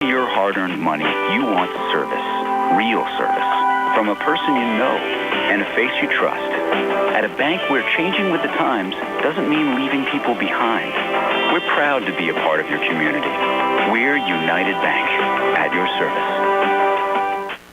Your hard-earned money, you want service, real service, from a person you know and a face you trust. At a bank where changing with the times doesn't mean leaving people behind. We're proud to be a part of your community. We're United Bank, at your service.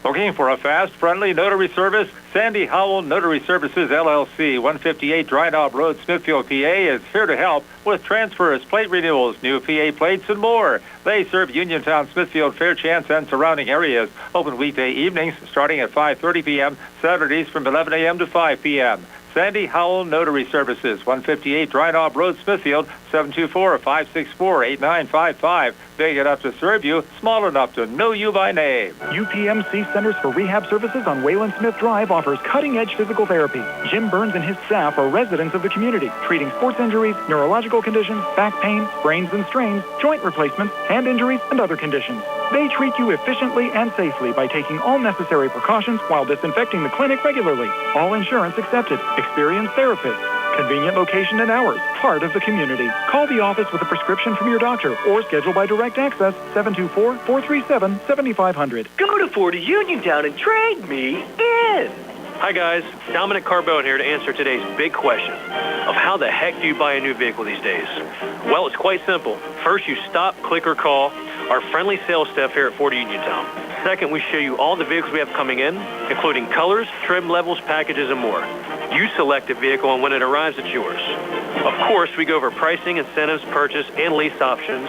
Looking for a fast, friendly notary service? Sandy Howell Notary Services, LLC, 158 Dry Knob Road, Smithfield, PA, is here to help with transfers, plate renewals, new PA plates, and more. They serve Uniontown, Smithfield, Fairchance, and surrounding areas. Open weekday evenings starting at 5:30 p.m., Saturdays from 11 a.m. to 5 p.m. Sandy Howell Notary Services, 158 Dry Knob Road, Smithfield, 724-564-8955. Big enough to serve you, small enough to know you by name. UPMC Centers for Rehab Services on Wayland Smith Drive offers cutting-edge physical therapy. Jim Burns and his staff are residents of the community, treating sports injuries, neurological conditions, back pain, sprains and strains, joint replacements, hand injuries, and other conditions. They treat you efficiently and safely by taking all necessary precautions while disinfecting the clinic regularly. All insurance accepted. Experienced therapists. Convenient location and hours. Part of the community. Call the office with a prescription from your doctor or schedule by direct access 724-437-7500. Go to 40 Uniontown and trade me in. Hi guys, Dominic Carbone here to answer today's big question of how the heck do you buy a new vehicle these days? Well, it's quite simple. First, you stop, click, or call our friendly sales staff here at 40 Uniontown. Second, we show you all the vehicles we have coming in, including colors, trim levels, packages, and more. You select a vehicle, and when it arrives, it's yours. Of course, we go over pricing, incentives, purchase, and lease options.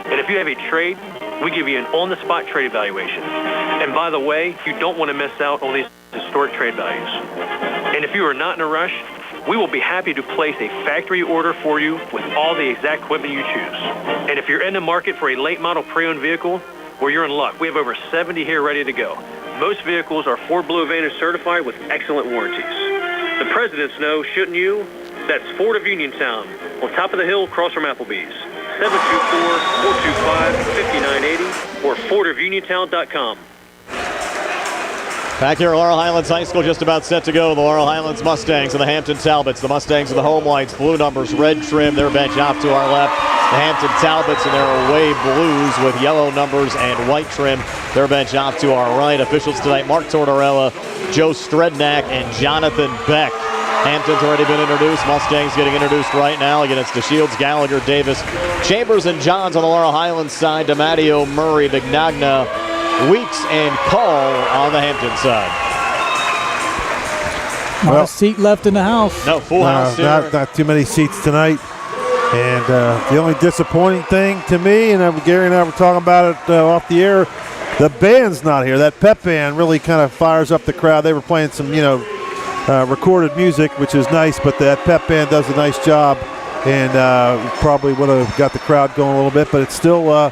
And if you have a trade, we give you an on-the-spot trade evaluation. And by the way, you don't want to miss out on these historic trade values. And if you are not in a rush, we will be happy to place a factory order for you with all the exact equipment you choose. And if you're in the market for a late model pre-owned vehicle, well, you're in luck. We have over 70 here ready to go. Most vehicles are Ford Blue Advantage certified with excellent warranties. The presidents know, shouldn't you? That's Ford of Uniontown, on top of the hill across from Applebee's. 724-425-5980 or FordofUniontown.com. Back here at Laurel Highlands High School, just about set to go. The Laurel Highlands Mustangs and the Hampton Talbots. The Mustangs are the home whites, blue numbers, red trim. Their bench off to our left. The Hampton Talbots and their away blues with yellow numbers and white trim. Their bench off to our right. Officials tonight, Mark Tortorella, Joe Strednak, and Jonathan Beck. Hampton's already been introduced. Mustangs getting introduced right now. Again, it's DeShields, Gallagher, Davis, Chambers, and Johns on the Laurel Highlands side. DiMatteo, Murray, Mignogna, Weeks, and Call on the Hampton side. Not a seat left in the house. No, full house here. Not too many seats tonight. And the only disappointing thing to me, and Gary and I were talking about it off the air, the band's not here. That pep band really kind of fires up the crowd. They were playing some, recorded music, which is nice, but that pep band does a nice job, and probably would have got the crowd going a little bit, but it's still, I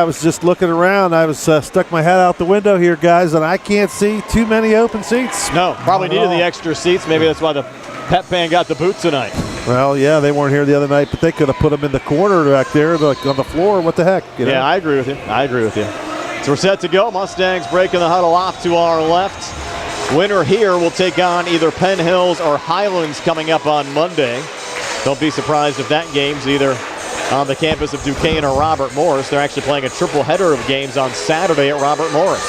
was just looking around. I was stuck my head out the window here, guys, and I can't see too many open seats. No, probably needed the extra seats. Maybe that's why the pep band got the boot tonight. Well, yeah, they weren't here the other night, but they could have put them in the corner back there, like on the floor. What the heck? Yeah, I agree with you. So we're set to go. Mustangs breaking the huddle off to our left. Winner here will take on either Penn Hills or Highlands coming up on Monday. Don't be surprised if that game's either on the campus of Duquesne or Robert Morris. They're actually playing a triple header of games on Saturday at Robert Morris.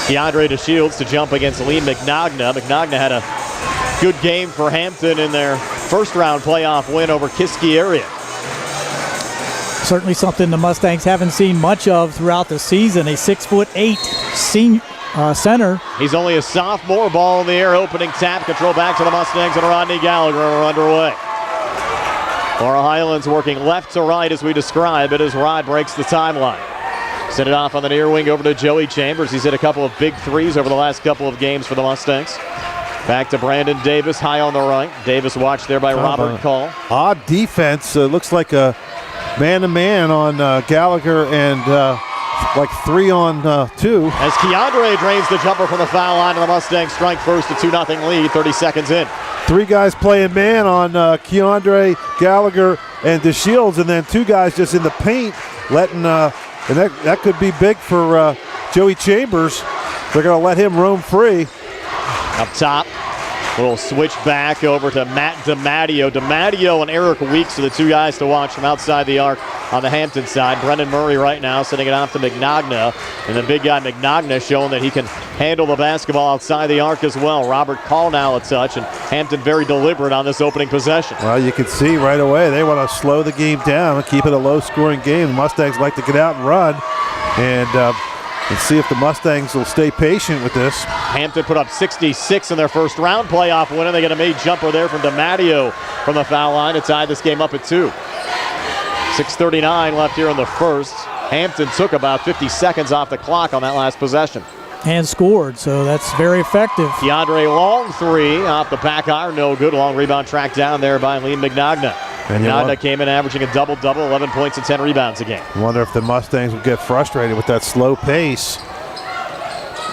Keandre DeShields to jump against Lee Mignogna. Mignogna had a good game for Hampton in their first-round playoff win over Kiski area. Certainly something the Mustangs haven't seen much of throughout the season. A 6'8" senior center. He's only a sophomore. Ball in the air, opening tap, control back to the Mustangs, and Rodney Gallagher are underway. Laurel Highlands working left to right as we describe it as Rod breaks the timeline. Send it off on the near wing over to Joey Chambers. He's hit a couple of big threes over the last couple of games for the Mustangs. Back to Brandon Davis, high on the right. Davis watched there by Robert Call. Odd defense. Looks like a man-to-man on Gallagher and like 3-on-2. As Keandre drains the jumper from the foul line, and the Mustangs strike first, a 2-0 lead, 30 seconds in. Three guys playing man on Keandre, Gallagher, and DeShields, and then two guys just in the paint, letting and that could be big for Joey Chambers. They're going to let him roam free. Up top, we'll switch back over to Matt DiMatteo. DiMatteo and Eric Weeks are the two guys to watch from outside the arc on the Hampton side. Brendan Murray right now sending it off to McNagna. And the big guy McNagna showing that he can handle the basketball outside the arc as well. Robert Call now a touch, and Hampton very deliberate on this opening possession. Well, you can see right away they want to slow the game down and keep it a low-scoring game. The Mustangs like to get out and run, and let's see if the Mustangs will stay patient with this. Hampton put up 66 in their first round playoff win, and they get a made jumper there from DiMatteo from the foul line to tie this game up at 2. 6:39 left here in the first. Hampton took about 50 seconds off the clock on that last possession. And scored, so that's very effective. Keandre Long three off the back iron, no good. Long rebound tracked down there by Liam McNagna. McNagna came in averaging a double-double, 11 points and 10 rebounds a game. I wonder if the Mustangs will get frustrated with that slow pace.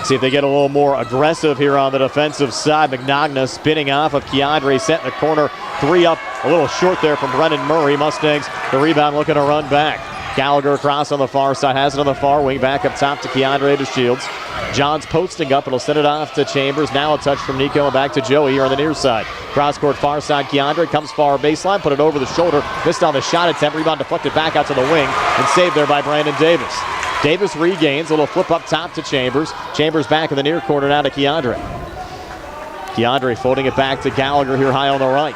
See if they get a little more aggressive here on the defensive side. McNagna spinning off of Keandre, set in the corner. 3 up, a little short there from Brendan Murray. Mustangs, the rebound looking to run back. Gallagher across on the far side, has it on the far wing, back up top to Keandre to Shields. Johns posting up, it'll send it off to Chambers. Now a touch from Nico and back to Joey here on the near side. Cross-court far side, Keandre comes far baseline, put it over the shoulder, missed on the shot attempt, rebound deflected back out to the wing, and saved there by Brandon Davis. Davis regains, a little flip up top to Chambers. Chambers back in the near corner now to Keandre. Keandre folding it back to Gallagher here high on the right.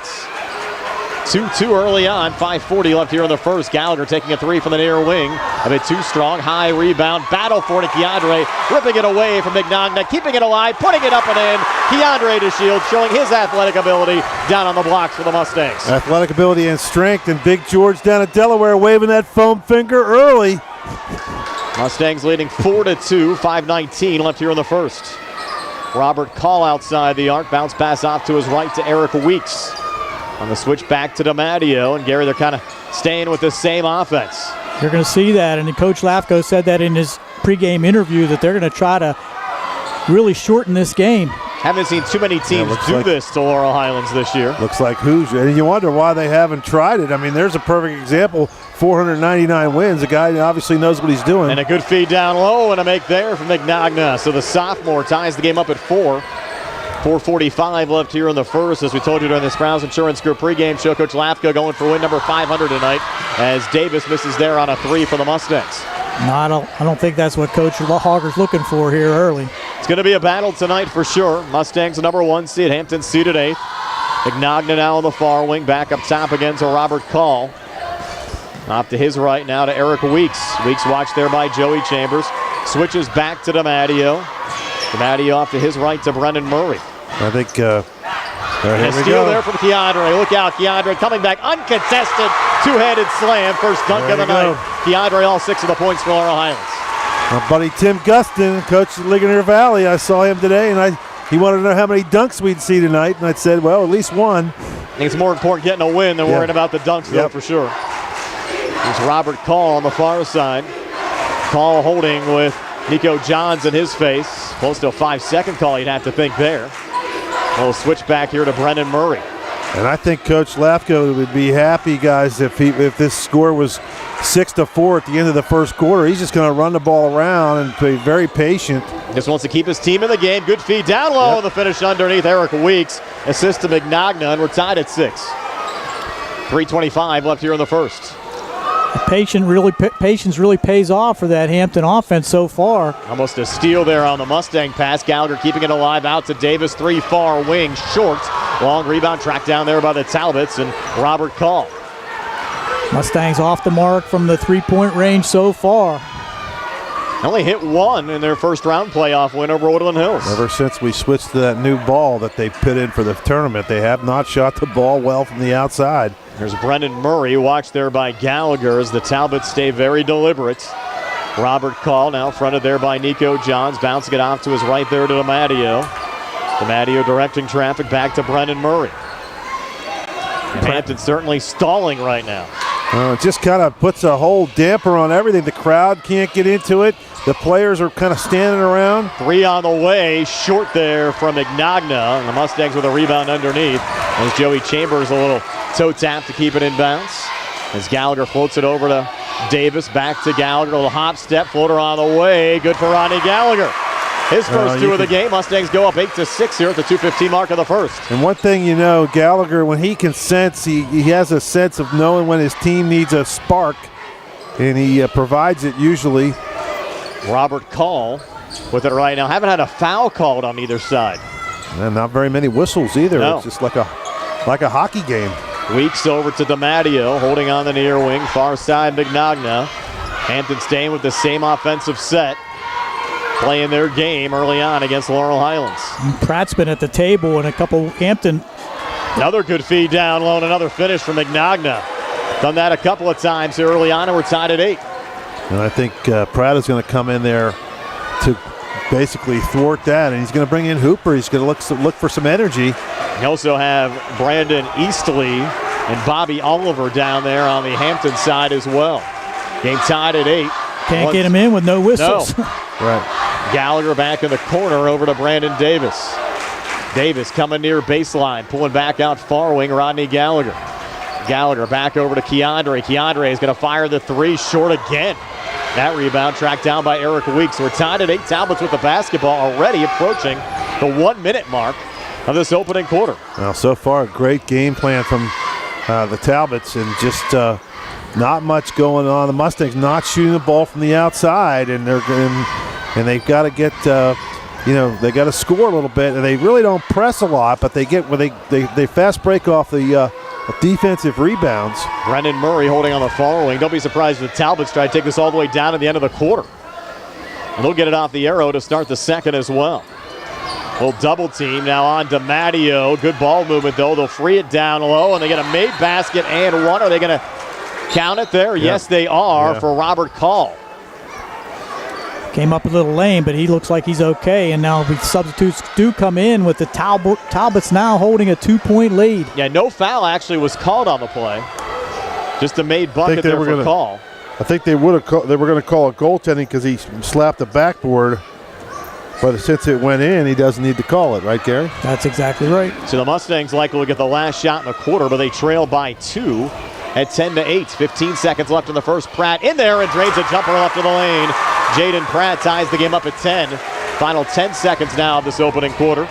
2-2 early on, 5:40 left here in the first. Gallagher taking a 3 from the near wing. A bit too strong, high rebound, battle for it. Keandre ripping it away from McNagna, keeping it alive, putting it up and in. Keandre to Shields, showing his athletic ability down on the blocks for the Mustangs. Athletic ability and strength, and Big George down at Delaware waving that foam finger early. Mustangs leading 4-2, 5:19 left here in the first. Robert Call outside the arc, bounce pass off to his right to Eric Weeks. On the switch back to DiMatteo, and Gary, they're kind of staying with the same offense. You're going to see that, and Coach Lafko said that in his pregame interview that they're going to try to really shorten this game. Haven't seen too many teams do this to Laurel Highlands this year. Looks like Hoosier, and you wonder why they haven't tried it. I mean, there's a perfect example, 499 wins. The guy obviously knows what he's doing. And a good feed down low and a make there from McNagna. So the sophomore ties the game up at 4. 4:45 left here in the first. As we told you during the Sprouse Insurance Group pregame show, Coach Lafka going for win number 500 tonight as Davis misses there on a 3 for the Mustangs. No, I don't think that's what Coach Hogger's looking for here early. It's going to be a battle tonight for sure. Mustangs the number 1 seed, Hampton seeded 8th. McNagna now on the far wing, back up top again to Robert Call. Off to his right now to Eric Weeks. Weeks watched there by Joey Chambers. Switches back to DiMatteo. DiMatteo off to his right to Brendan Murray. I think and a steal there from Keandre. Look out, Keandre coming back uncontested. Two-handed slam, first dunk of the night. Keandre all 6 of the points for Laurel Highlands. My buddy Tim Gustin, coach of Ligonier Valley, I saw him today, and he wanted to know how many dunks we'd see tonight, and I said, well, at least one. I think it's more important getting a win than worrying about the dunks, though, for sure. There's Robert Call on the far side. Call holding with Nico Johns in his face. Close to a 5-second call, you'd have to think there. A little switch back here to Brendan Murray. And I think Coach Lafko would be happy, guys, if this score was 6-4 at the end of the first quarter. He's just going to run the ball around and be very patient. Just wants to keep his team in the game. Good feed down low, and the finish underneath Eric Weeks. Assist to McNagna, and we're tied at 6. 3:25 left here in the first. Patience really pays off for that Hampton offense so far. Almost a steal there on the Mustang pass. Gallagher keeping it alive out to Davis. 3 far wing, short. Long rebound tracked down there by the Talbots and Robert Call. Mustangs off the mark from the 3-point range so far. Only hit 1 in their first round playoff win over Woodland Hills. Ever since we switched to that new ball that they put in for the tournament, they have not shot the ball well from the outside. There's Brendan Murray, watched there by Gallagher as the Talbots stay very deliberate. Robert Call now fronted there by Nico Johns, bouncing it off to his right there to DiMatteo. DiMatteo directing traffic back to Brendan Murray. And Hampton certainly stalling right now. It just kind of puts a whole damper on everything. The crowd can't get into it. The players are kind of standing around. 3 on the way, short there from McNagna. And the Mustangs with a rebound underneath. As Joey Chambers a little toe tap to keep it in bounds. As Gallagher floats it over to Davis, back to Gallagher. A little hop step, floater on the way. Good for Ronnie Gallagher. His first 2 of the game. Mustangs go up 8-6 here at the 2:15 mark of the first. And one thing you know, Gallagher, when he can sense, he has a sense of knowing when his team needs a spark. and he provides it usually. Robert Call with it right now. Haven't had a foul called on either side. And not very many whistles either. No. It's just like a hockey game. Weeks over to DiMatteo, holding on the near wing, far side Mignogna. Hampton staying with the same offensive set, playing their game early on against Laurel Highlands. And Pratt's been at the table, and a couple Hampton. Another good feed down low, and another finish from Mignogna. Done that a couple of times early on, and we're tied at 8. And I think Pratt is going to come in there to basically thwart that, and he's going to bring in Hooper. He's going to look for some energy. You also have Brandon Eastley and Bobby Oliver down there on the Hampton side as well. Game tied at 8. Can't get him in with no whistles. No. Right. Gallagher back in the corner over to Brandon Davis. Davis coming near baseline, pulling back out far wing, Rodney Gallagher. Gallagher back over to Keandre. Keandre is going to fire the 3 short again. That rebound tracked down by Eric Weeks. We're tied at 8. Talbots with the basketball, already approaching the 1-minute mark of this opening quarter. Well, so far, a great game plan from the Talbots, and just not much going on. The Mustangs not shooting the ball from the outside, and they've got to get they got to score a little bit, and they really don't press a lot, but they fast break off the defensive rebounds. Brendan Murray holding on the far wing. Don't be surprised if the Talbots try to take this all the way down to the end of the quarter. And they'll get it off the arrow to start the second as well. Little double team now on DiMatteo. Good ball movement though. They'll free it down low, and they get a made basket and one. Are they going to count it there? Yeah. Yes, they are for Robert Call. Came up a little lame, but he looks like he's okay. And now the substitutes do come in with the Talbots now holding a 2-point lead. Yeah, no foul actually was called on the play. Just a made bucket there for Call. I think they were going to call a goaltending because he slapped the backboard. But since it went in, he doesn't need to call it, right, Gary? That's exactly right. So the Mustangs likely will get the last shot in the quarter, but they trail by 2 at 10-8. 15 seconds left in the first. Pratt in there and drains a jumper left of the lane. Jaden Pratt ties the game up at 10. Final 10 seconds now of this opening quarter.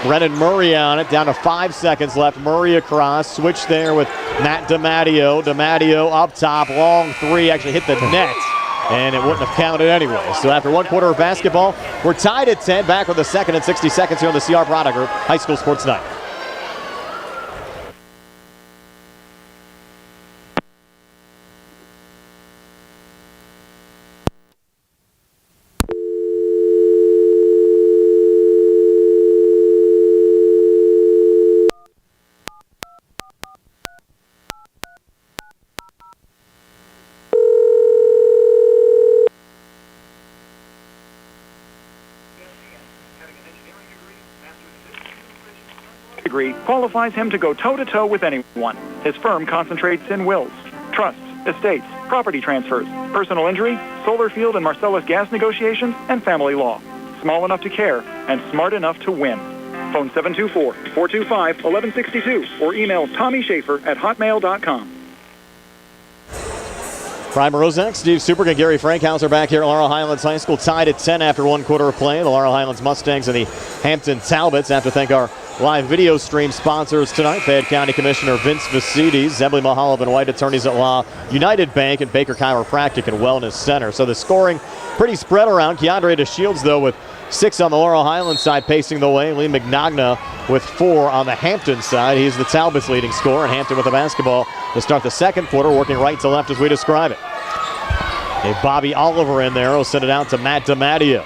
Brennan Murray on it, down to 5 seconds left. Murray across, switch there with Matt DiMatteo. DiMatteo up top, long 3, actually hit the net, and it wouldn't have counted anyway. So after 1 quarter of basketball, we're tied at 10. Back with the second and 60 seconds here on the CR Product Group High School Sports Night. Degree qualifies him to go toe-to-toe with anyone. His firm concentrates in wills, trusts, estates, property transfers, personal injury, solar field and Marcellus gas negotiations, and family law. Small enough to care and smart enough to win. Phone 724-425-1162 or email TommySchaefer@hotmail.com. Brian Morozek, Steve Superg, and Gary Frankhauser back here at Laurel Highlands High School, tied at 10 after 1 quarter of play. The Laurel Highlands Mustangs and the Hampton Talbots. I have to thank our live video stream sponsors tonight. Fayette County Commissioner Vince Vicides, Zebly Mahalob and White Attorneys at Law, United Bank, and Baker Chiropractic and Wellness Center. So the scoring pretty spread around. Keandre DeShields, though, with 6 on the Laurel Highlands side pacing the way. Lee Mignogna with 4 on the Hampton side. He's the Talbots' leading scorer, and Hampton with the basketball to start the second quarter, working right to left as we describe it. Hey, Bobby Oliver in there. He'll send it out to Matt DiMatteo.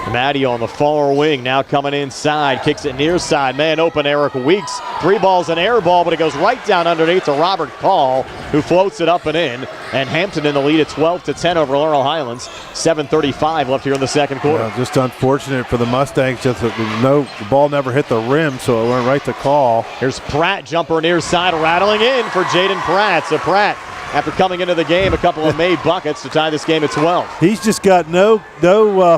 DiMatteo on the far wing, now coming inside, kicks it near side. Man open, Eric Weeks. 3 balls, an air ball, but it goes right down underneath to Robert Call, who floats it up and in. And Hampton in the lead at 12-10 over Laurel Highlands. 7:35 left here in the second quarter. Yeah, just unfortunate for the Mustangs. Just the ball never hit the rim, so it went right to Call. Here's Pratt, jumper near side, rattling in for Jaden Pratt. So Pratt, after coming into the game, a couple of made buckets to tie this game at 12. He's just got no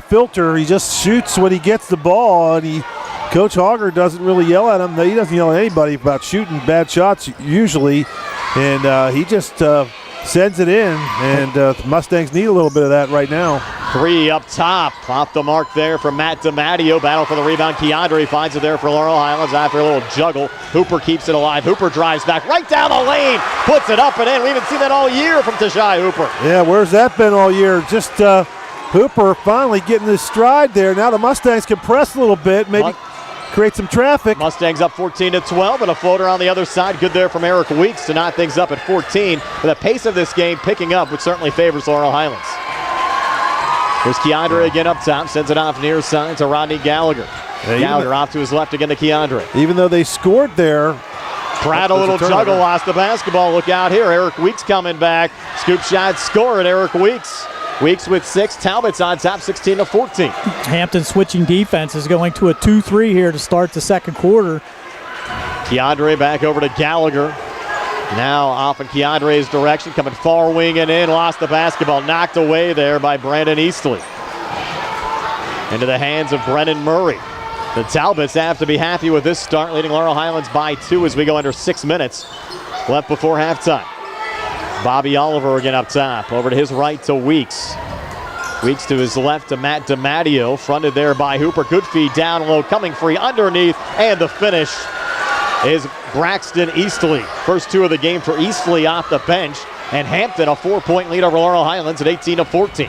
filter. He just shoots when he gets the ball, and Coach Hogger doesn't really yell at him. He doesn't yell at anybody about shooting bad shots usually, and he just sends it in, and the Mustangs need a little bit of that right now. Three up top. Off the mark there from Matt DiMatteo. Battle for the rebound. Keandre finds it there for Laurel Highlands after a little juggle. Hooper keeps it alive. Hooper drives back right down the lane. Puts it up and in. We haven't seen that all year from Tajai Hooper. Yeah, where's that been all year? Just Hooper finally getting his stride there. Now the Mustangs can press a little bit, maybe create some traffic. Mustangs up 14-12, and a floater on the other side. Good there from Eric Weeks to knot things up at 14. But the pace of this game picking up, which certainly favors Laurel Highlands. There's Keandre again up top, sends it off near side to Rodney Gallagher. Gallagher off to his left again to Keandre. Even though they scored there, Pratt a little juggle, lost the basketball. Look out here. Eric Weeks coming back. Scoop shot, score it. Eric Weeks. Weeks with 6. Talbot's on top, 16-14. Hampton switching defense is going to a 2-3 here to start the second quarter. Keandre back over to Gallagher. Now off in Keandre's direction, coming far wing and in. Lost the basketball, knocked away there by Brandon Eastley. Into the hands of Brennan Murray. The Talbots have to be happy with this start, leading Laurel Highlands by 2 as we go under 6 minutes left before halftime. Bobby Oliver again up top. Over to his right to Weeks. Weeks to his left to Matt DiMatteo. Fronted there by Hooper. Good feed down low. Coming free underneath. And the finish is Braxton Eastley. First 2 of the game for Eastley off the bench. And Hampton a 4-point lead over Laurel Highlands at 18-14.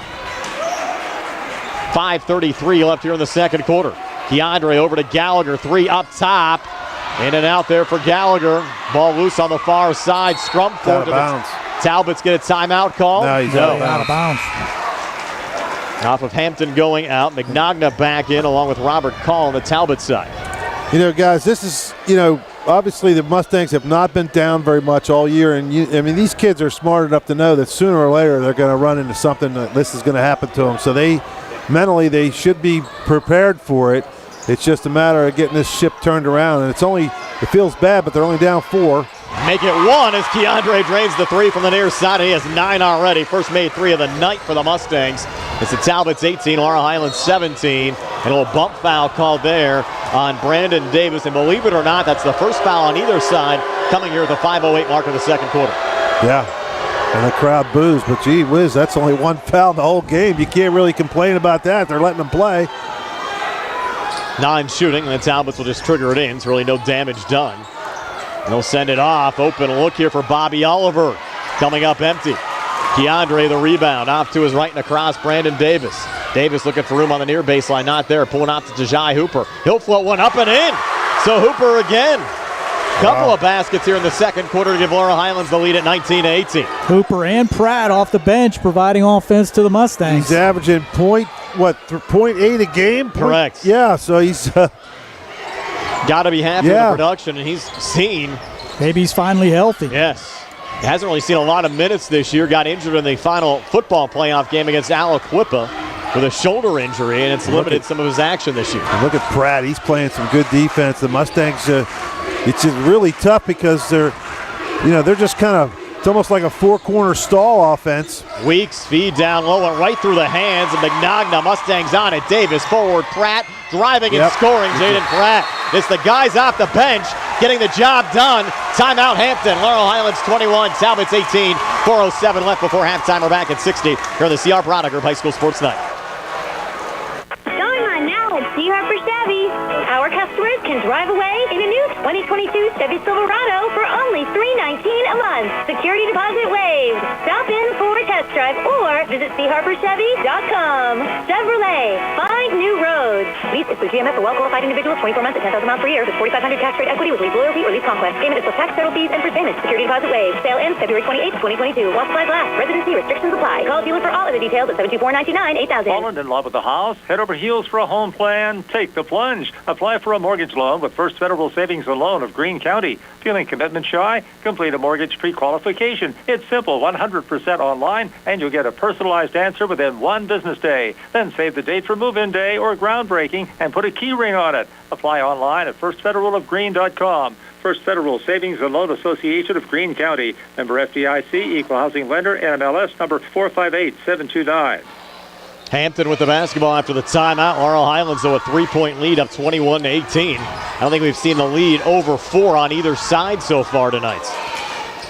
5:33 left here in the second quarter. Keandre over to Gallagher. 3 up top. In and out there for Gallagher. Ball loose on the far side. Scrum forward to the Talbots get a timeout call. No, he's out of bounds. Off of Hampton going out. McNagna back in along with Robert Call on the Talbot side. You know, guys, this is, obviously the Mustangs have not been down very much all year. And, these kids are smart enough to know that sooner or later they're going to run into something that this is going to happen to them. So mentally they should be prepared for it. It's just a matter of getting this ship turned around. And it feels bad, but they're only down 4. Make it 1 as Keandre drains the 3 from the near side. He has 9 already. First made 3 of the night for the Mustangs. It's the Talbots 18, Laurel Highlands 17. And a little bump foul called there on Brandon Davis. And believe it or not, that's the first foul on either side coming here at the 5:08 mark of the second quarter. Yeah, and the crowd boos, but gee whiz, that's only 1 foul in the whole game. You can't really complain about that. They're letting them play. 9 shooting, and the Talbots will just trigger it in. It's really no damage done. And they'll send it off. Open look here for Bobby Oliver. Coming up empty. Keandre the rebound. Off to his right and across. Brandon Davis. Davis looking for room on the near baseline. Not there. Pulling out to Tajai Hooper. He'll float one up and in. So Hooper again. Couple of baskets here in the second quarter to give Laurel Highlands the lead at 19-18. Hooper and Pratt off the bench providing offense to the Mustangs. He's averaging 0.8 a game? Correct. Yeah, so he's got to be happy with the production, and he's seen. Maybe he's finally healthy. Yes. He hasn't really seen a lot of minutes this year. Got injured in the final football playoff game against Aliquippa with a shoulder injury, and it's limited some of his action this year. Look at Pratt. He's playing some good defense. The Mustangs, it's just really tough because they're just kind of, it's almost like a 4-corner stall offense. Weeks feed down low and right through the hands of McNagna. Mustangs on it. Davis forward. Pratt driving and scoring. Jaden Pratt. It's the guys off the bench getting the job done. Timeout Hampton. Laurel Highlands 21. Talbots 18. 4:07 left before halftime. We're back at 60 here on the CR Product Group High School Sports Night. Going on now at C. Harper Chevy. Our customers can drive away in a new 2022 Chevy Silverado for only $319 a month. Security deposit waived. Stop in for a test drive or visit CHarperChevy.com. Chevrolet. Find new roads. Lease is through GMF for well-qualified individuals, 24 months at 10,000 miles per year with 4,500 tax rate equity with lease loyalty or lease conquest. Payment is plus tax, federal fees, and first payment. Security deposit waived. Sale ends February 28, 2022. While supplies last. Residency restrictions apply. Call dealer for all other details at 724-99-8000. Fallen in love with the house? Head over heels for a home plan? Take the plunge. Apply for a mortgage loan with First Federal Savings and Loan of Greene County. Feeling commitment shy? Complete a mortgage pre-qualification. It's simple, 100% online, and you'll get a personalized answer within 1 business day. Then save the date for move-in day or groundbreaking and put a key ring on it. Apply online at firstfederalofgreene.com. First Federal Savings and Loan Association of Greene County. Member FDIC, Equal Housing Lender, NMLS number 458729. Hampton with the basketball after the timeout. Laurel Highlands, though, a 3-point lead up 21-18. I don't think we've seen the lead over 4 on either side so far tonight.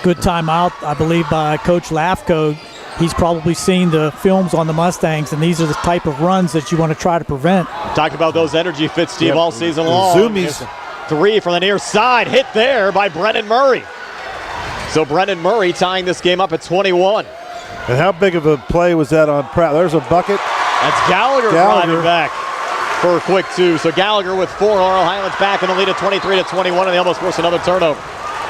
Good timeout, I believe, by Coach Lafko. he's probably seen the films on the Mustangs, and these are the type of runs that you want to try to prevent. Talk about those energy fits, Steve, all season long. Zoomies. Three from the near side, hit there by Brennan Murray. So Brennan Murray tying this game up at 21. And how big of a play was that on Pratt? There's a bucket. That's Gallagher driving back for a quick two. So Gallagher with 4. Laurel Highlands back in the lead at 23-21, and they almost forced another turnover.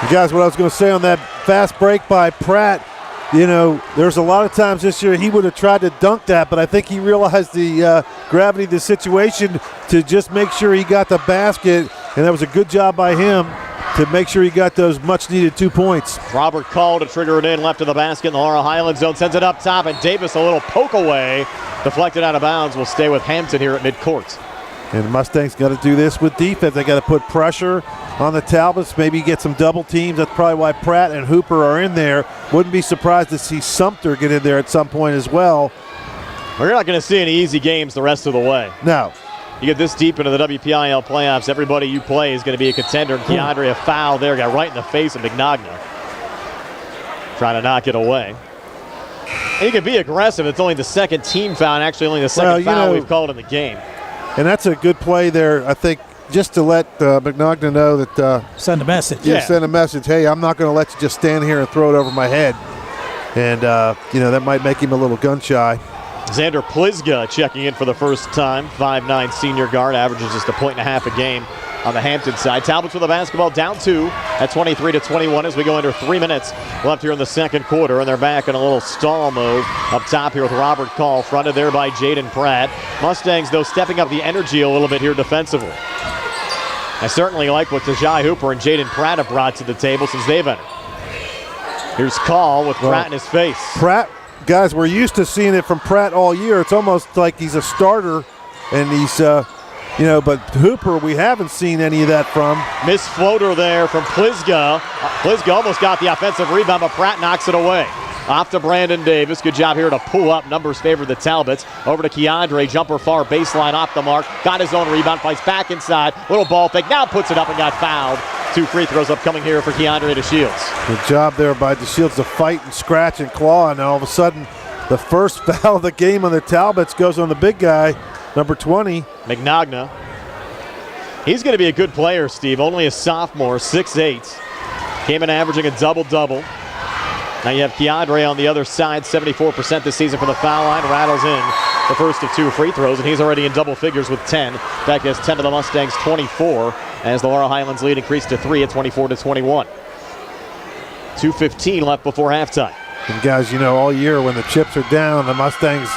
You guys, what I was going to say on that fast break by Pratt, there's a lot of times this year he would have tried to dunk that, but I think he realized the gravity of the situation to just make sure he got the basket, and that was a good job by him to make sure he got those much-needed 2 points. Robert Call to trigger it in, left of the basket in the Laurel Highlands zone, sends it up top, and Davis a little poke away, deflected out of bounds, will stay with Hampton here at midcourt. And the Mustangs got to do this with defense. They got to put pressure on the Talbots, maybe get some double teams. That's probably why Pratt and Hooper are in there. Wouldn't be surprised to see Sumter get in there at some point as well. We're not going to see any easy games the rest of the way. No. You get this deep into the WPIL playoffs, everybody you play is going to be a contender. And Keandre, a foul there, got right in the face of Mignogna. Trying to knock it away. And you can be aggressive. It's only the second team foul, and actually only the second foul we've called in the game. And that's a good play there, I think, just to let Mignogna know that send a message. Yeah, send a message. Hey, I'm not going to let you just stand here and throw it over my head. And, that might make him a little gun-shy. Xander Plizga checking in for the first time. 5'9" senior guard, averages just 1.5 points a game on the Hampton side. Talbots with the basketball down 2 at 23-21 as we go under 3 minutes left here in the second quarter. And they're back in a little stall mode up top here with Robert Call, fronted there by Jaden Pratt. Mustangs, though, stepping up the energy a little bit here defensively. I certainly like what Tajai Hooper and Jaden Pratt have brought to the table since they've entered. Here's Call with Pratt in his face. Pratt, guys, we're used to seeing it from Pratt all year. It's almost like he's a starter, and he's, but Hooper, we haven't seen any of that from. Missed floater there from Plizga. Plizga almost got the offensive rebound, but Pratt knocks it away. Off to Brandon Davis. Good job here to pull up. Numbers favor the Talbots. Over to Keandre. Jumper far baseline off the mark. Got his own rebound. Fights back inside. Little ball fake. Now puts it up and got fouled. 2 free throws upcoming here for Keandre DeShields. Good job there by DeShields to fight and scratch and claw. And all of a sudden, the first foul of the game on the Talbots goes on the big guy, number 20. Mignogna. He's going to be a good player, Steve. Only a sophomore, 6'8". Came in averaging a double-double. Now you have Keandre on the other side, 74% this season from the foul line. Rattles in the first of 2 free throws, and he's already in double figures with 10. In fact, he has 10 to the Mustangs, 24, as the Laurel Highlands lead increased to 3 at 24-21. 2:15 left before halftime. And guys, all year when the chips are down, the Mustangs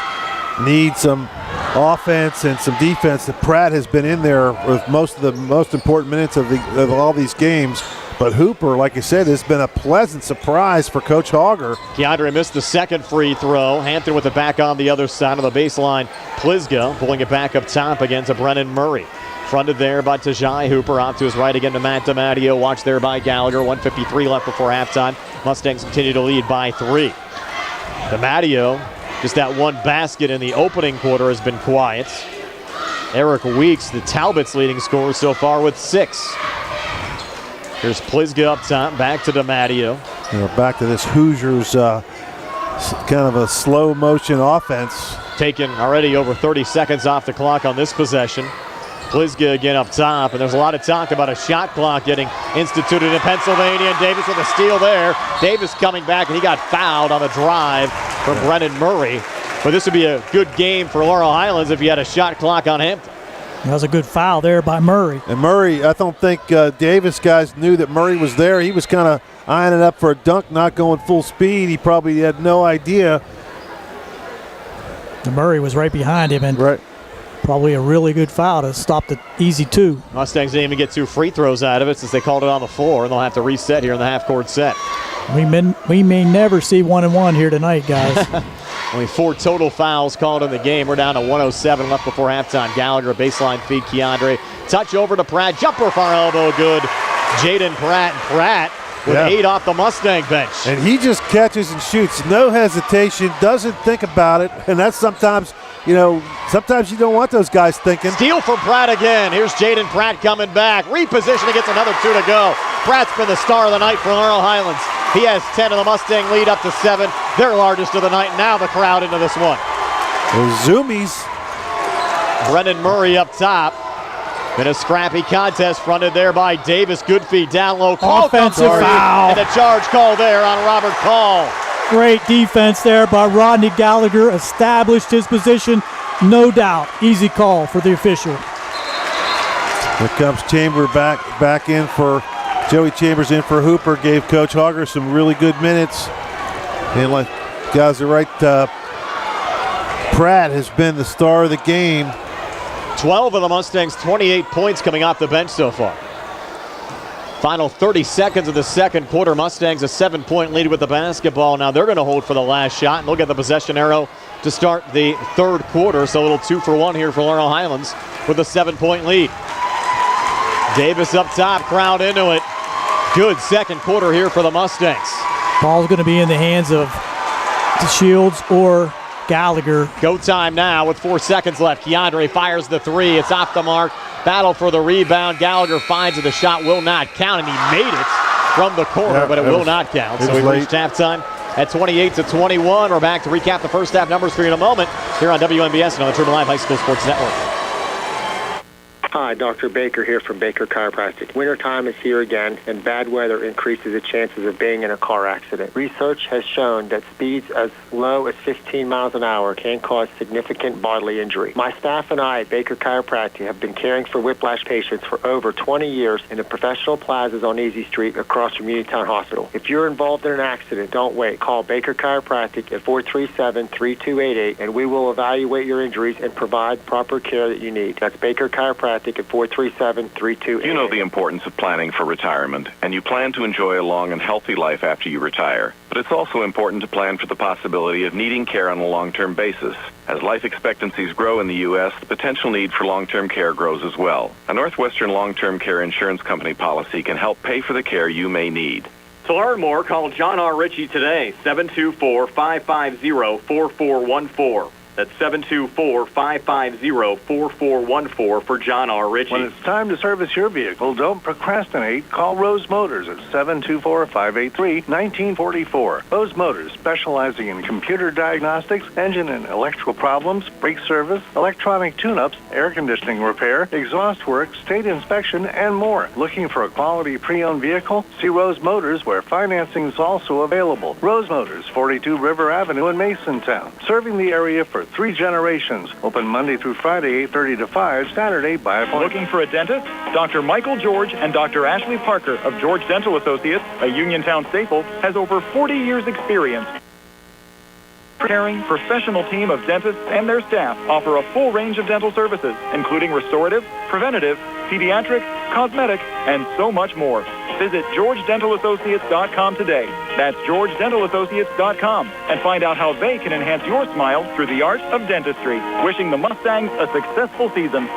need some offense and some defense. Pratt has been in there with most of the most important minutes of all these games. But Hooper, like I said, has been a pleasant surprise for Coach Hogger. Keandre missed the second free throw. Hampton with it back on the other side of the baseline. Plizga pulling it back up top again to Brennan Murray. Fronted there by Tajai Hooper. Off to his right again to Matt DiMatteo. Watched there by Gallagher. 1:53 left before halftime. Mustangs continue to lead by 3. DiMatteo, just that one basket in the opening quarter, has been quiet. Eric Weeks, the Talbots' leading scorer so far, with 6. Here's Plizga up top, back to DiMatteo. Back to this Hoosiers kind of a slow motion offense. Taken already over 30 seconds off the clock on this possession. Plizga again up top, and there's a lot of talk about a shot clock getting instituted in Pennsylvania, and Davis with a steal there. Davis coming back, and he got fouled on the drive from Brennan Murray. But this would be a good game for Laurel Highlands if you had a shot clock on Hampton. That was a good foul there by Murray. And Murray, I don't think Davis guys knew that Murray was there. He was kind of eyeing it up for a dunk, not going full speed. He probably had no idea. And Murray was right behind him, and probably a really good foul to stop the easy 2. Mustangs didn't even get 2 free throws out of it since they called it on the floor, and they'll have to reset here in the half-court set. We may never see 1-and-1 here tonight, guys. Only 4 total fouls called in the game. We're down to 1:07 left before halftime. Gallagher, baseline feed, Keandre. Touch over to Pratt. Jumper far elbow good. Jaden Pratt. And Pratt with 8 off the Mustang bench. And he just catches and shoots. No hesitation. Doesn't think about it. And that's sometimes, sometimes you don't want those guys thinking. Steal from Pratt again. Here's Jaden Pratt coming back. Repositioning, gets another 2 to go. Pratt's been the star of the night for Laurel Highlands. He has 10 of the Mustang lead up to 7, their largest of the night. Now the crowd into this one. The Zoomies. Brendan Murray up top. In a scrappy contest fronted there by Davis. Good feed down low. Offensive foul. And a charge call there on Robert Call. Great defense there by Rodney Gallagher. Established his position. No doubt. Easy call for the official. Here comes Chamber back in for Joey Chambers in for Hooper. Gave Coach Hogger some really good minutes. And like guys are right, Pratt has been the star of the game. 12 of the Mustangs, 28 points coming off the bench so far. Final 30 seconds of the second quarter. Mustangs a 7-point lead with the basketball. Now they're going to hold for the last shot, and they'll get the possession arrow to start the third quarter. So a little 2-for-1 here for Laurel Highlands with a 7-point lead. Davis up top, crowd into it. Good second quarter here for the Mustangs. Ball's going to be in the hands of Shields or Gallagher. Go time now with 4 seconds left. Keandre fires the 3. It's off the mark. Battle for the rebound. Gallagher finds it. The shot will not count, and he made it from the corner, but it will not count. So we reached halftime at 28-21. We're back to recap the first half numbers for you in a moment here on WNBS and on the Turner Live High School Sports Network. Hi, Dr. Baker here from Baker Chiropractic. Wintertime is here again, and bad weather increases the chances of being in a car accident. Research has shown that speeds as low as 15 miles an hour can cause significant bodily injury. My staff and I at Baker Chiropractic have been caring for whiplash patients for over 20 years in the professional plazas on Easy Street across from Uniontown Hospital. If you're involved in an accident, don't wait. Call Baker Chiropractic at 437-3288, and we will evaluate your injuries and provide proper care that you need. That's Baker Chiropractic at 437-3288. You know the importance of planning for retirement, and you plan to enjoy a long and healthy life after you retire. But it's also important to plan for the possibility of needing care on a long-term basis. As life expectancies grow in the U.S., the potential need for long-term care grows as well. A Northwestern long-term care insurance company policy can help pay for the care you may need. To learn more, call John R. Ritchie today, 724-550-4414. That's 724-550-4414 for John R. Ritchie. When it's time to service your vehicle, don't procrastinate. Call Rose Motors at 724-583-1944. Rose Motors, specializing in computer diagnostics, engine and electrical problems, brake service, electronic tune-ups, air conditioning repair, exhaust work, state inspection, and more. Looking for a quality pre-owned vehicle? See Rose Motors, where financing is also available. Rose Motors, 42 River Avenue in Masontown. Serving the area for 3 generations. Open Monday through Friday, 8:30 to 5, Saturday by appointment. Looking for a dentist? Dr. Michael George and Dr. Ashley Parker of George Dental Associates, a Uniontown staple, has over 40 years experience. Caring, professional team of dentists and their staff offer a full range of dental services, including restorative, preventative, pediatric, cosmetic, and so much more. Visit GeorgeDentalAssociates.com today. That's GeorgeDentalAssociates.com, and find out how they can enhance your smile through the art of dentistry. Wishing the Mustangs a successful season.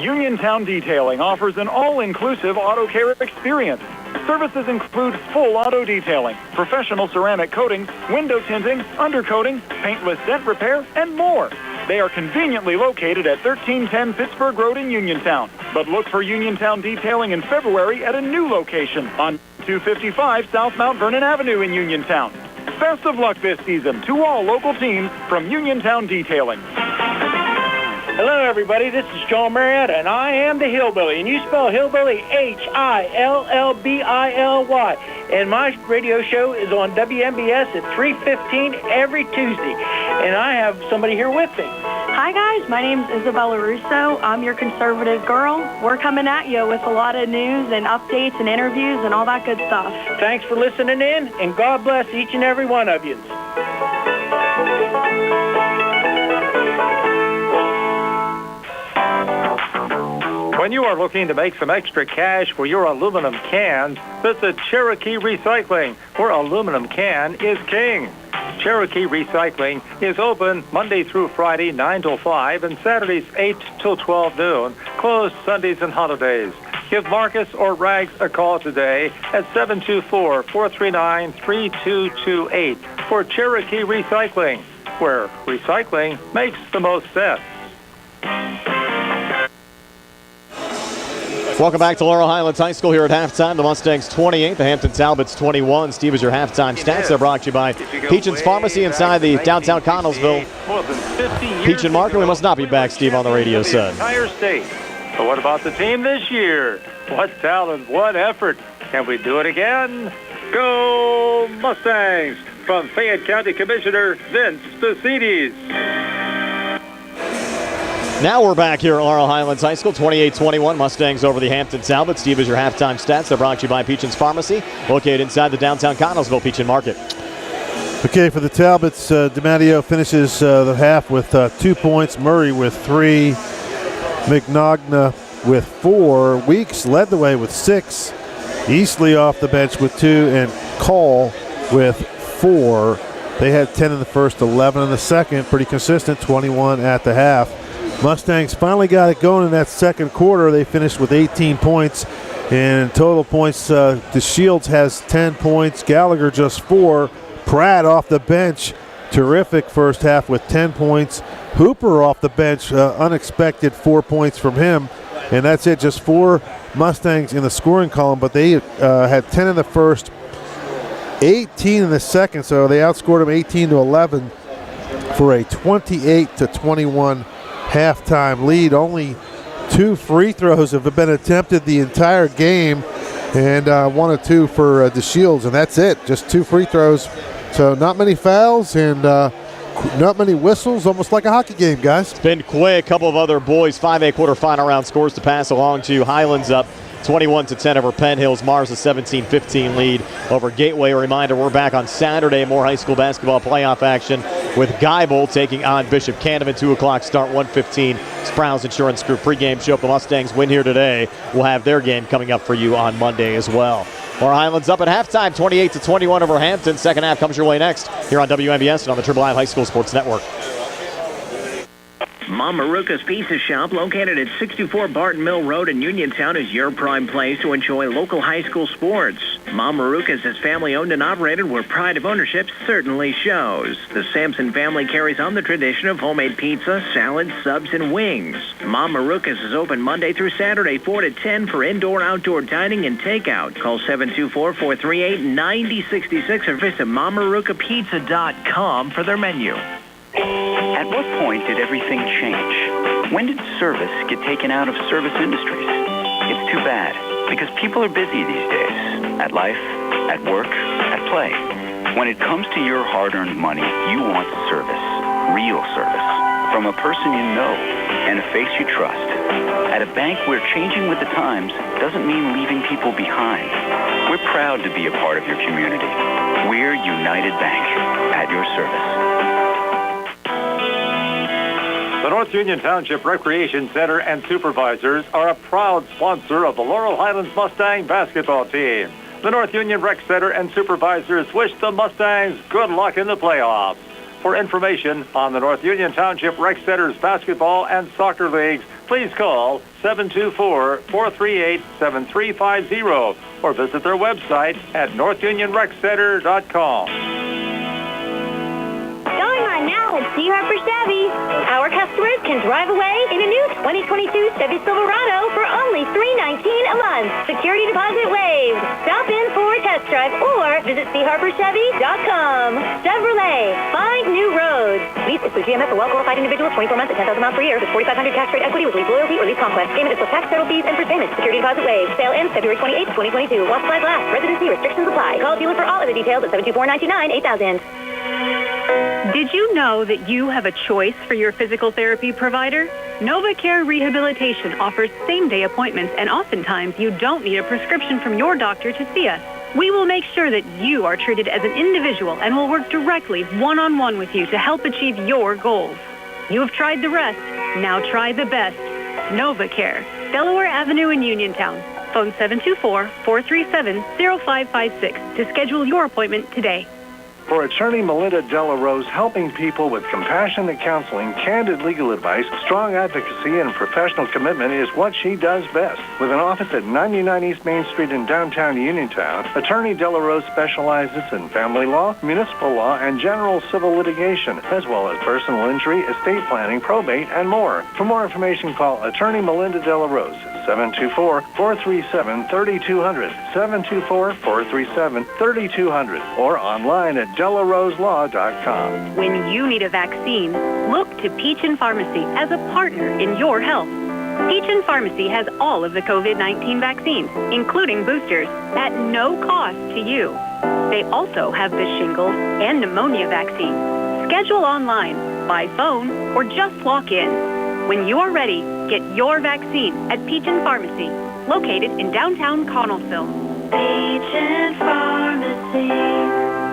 Uniontown Detailing offers an all-inclusive auto care experience. Services include full auto detailing, professional ceramic coatings, window tinting, undercoating, paintless dent repair, and more. They are conveniently located at 1310 Pittsburgh Road in Uniontown. But look for Uniontown Detailing in February at a new location on 255 South Mount Vernon Avenue in Uniontown. Best of luck this season to all local teams from Uniontown Detailing. Hello, everybody. This is Joel Marietta, and I am the Hillbilly. And you spell Hillbilly Hillbilly. And my radio show is on WNBS at 3:15 every Tuesday. And I have somebody here with me. Hi, guys. My name's Isabella Russo. I'm your conservative girl. We're coming at you with a lot of news and updates and interviews and all that good stuff. Thanks for listening in, and God bless each and every one of you. When you are looking to make some extra cash for your aluminum cans, visit Cherokee Recycling, where aluminum can is king. Cherokee Recycling is open Monday through Friday, 9 till 5, and Saturdays, 8 till 12 noon, closed Sundays and holidays. Give Marcus or Rags a call today at 724-439-3228 for Cherokee Recycling, where recycling makes the most sense. Welcome back to Laurel Highlands High School here at halftime. The Mustangs 28, the Hampton Talbots 21. Steve, is your halftime stats. They're brought to you by Peachin's Pharmacy inside the downtown Connellsville. Peach and Market, we must not be back, Steve, on the radio set. Entire state. But what about the team this year? What talent, what effort. Can we do it again? Go Mustangs! From Fayette County Commissioner Vince Spasides. Now we're back here at Laurel Highlands High School, 28-21, Mustangs over the Hampton Talbots. Steve, is your halftime stats. They're brought to you by Peachin's Pharmacy, located inside the downtown Connellsville Peachin Market. Okay, for the Talbots, DiMatteo finishes the half with 2 points, Murray with 3, McNogna with 4, Weeks led the way with 6, Eastley off the bench with 2, and Call with 4. They had 10 in the first, 11 in the second, pretty consistent, 21 at the half. Mustangs finally got it going in that second quarter. They finished with 18 points. And total points, DeShields has 10 points. Gallagher just 4. Pratt off the bench. Terrific first half with 10 points. Hooper off the bench. Unexpected 4 points from him. And that's it. Just 4 Mustangs in the scoring column. But they had 10 in the first, 18 in the second. So they outscored them 18-11 for a 28-21 halftime lead. Only 2 free throws have been attempted the entire game, and 1 or 2 for DeShields, and that's it. Just 2 free throws. So not many fouls and not many whistles. Almost like a hockey game, guys. It's been quick. A couple of other boys 5A quarterfinal round scores to pass along to. Highlands up 21-10 over Penn Hills. Mars a 17-15 lead over Gateway. A reminder, we're back on Saturday. More high school basketball playoff action with Geibel taking on Bishop Canevin. 2 o'clock start, 1:15. Sprouse Insurance Group pregame show. If the Mustangs win here today, we'll have their game coming up for you on Monday as well. More Highlands up at halftime, 28-21 over Hampton. Second half comes your way next here on WMBS and on the Triple I High School Sports Network. Mom Maruka's Pizza Shop, located at 64 Barton Mill Road in Uniontown, is your prime place to enjoy local high school sports. Mom Maruka's is family-owned and operated, where pride of ownership certainly shows. The Sampson family carries on the tradition of homemade pizza, salads, subs, and wings. Mom Maruka's is open Monday through Saturday, 4 to 10 for indoor-outdoor dining and takeout. Call 724-438-9066 or visit MomMarukaPizza.com for their menu. At what point did everything change? When did service get taken out of service industries? It's too bad, because people are busy these days. At life, at work, at play. When it comes to your hard-earned money, you want service. Real service. From a person you know and a face you trust. At a bank where changing with the times doesn't mean leaving people behind. We're proud to be a part of your community. We're United Bank, at your service. The North Union Township Recreation Center and supervisors are a proud sponsor of the Laurel Highlands Mustang basketball team. The North Union Rec Center and supervisors wish the Mustangs good luck in the playoffs. For information on the North Union Township Rec Center's basketball and soccer leagues, please call 724-438-7350 or visit their website at northunionreccenter.com. Now at C. Harper Chevy, our customers can drive away in a new 2022 Chevy Silverado for only $319 a month. Security deposit waived. Stop in for a test drive or visit CHarperChevy.com. Chevrolet, find new roads. Lease is through GMF for well-qualified individuals, 24 months at 10,000 miles per year with 4,500 tax rate equity with lease loyalty or lease conquest. Payment is plus tax, federal fees, and first payment. Security deposit waived. Sale ends February 28, 2022. While supplies last. Residency restrictions apply. Call dealer for all other details at 724-929-8000. Did you know that you have a choice for your physical therapy provider? NovaCare Rehabilitation offers same-day appointments, and oftentimes you don't need a prescription from your doctor to see us. We will make sure that you are treated as an individual and will work directly one-on-one with you to help achieve your goals. You have tried the rest. Now try the best. NovaCare, Delaware Avenue in Uniontown. Phone 724-437-0556 to schedule your appointment today. For attorney Melinda Della Rose, helping people with compassionate counseling, candid legal advice, strong advocacy, and professional commitment is what she does best. With an office at 99 East Main Street in downtown Uniontown, attorney Della Rose specializes in family law, municipal law, and general civil litigation, as well as personal injury, estate planning, probate, and more. For more information, call attorney Melinda Della Rose, 724-437-3200, 724-437-3200, or online at DellaRoseLaw.com. When you need a vaccine, look to Peachin Pharmacy as a partner in your health. Peachin Pharmacy has all of the COVID-19 vaccines, including boosters, at no cost to you. They also have the shingles and pneumonia vaccine. Schedule online, by phone, or just walk in. When you are ready, get your vaccine at Peachin Pharmacy, located in downtown Connellsville. Peachin Pharmacy,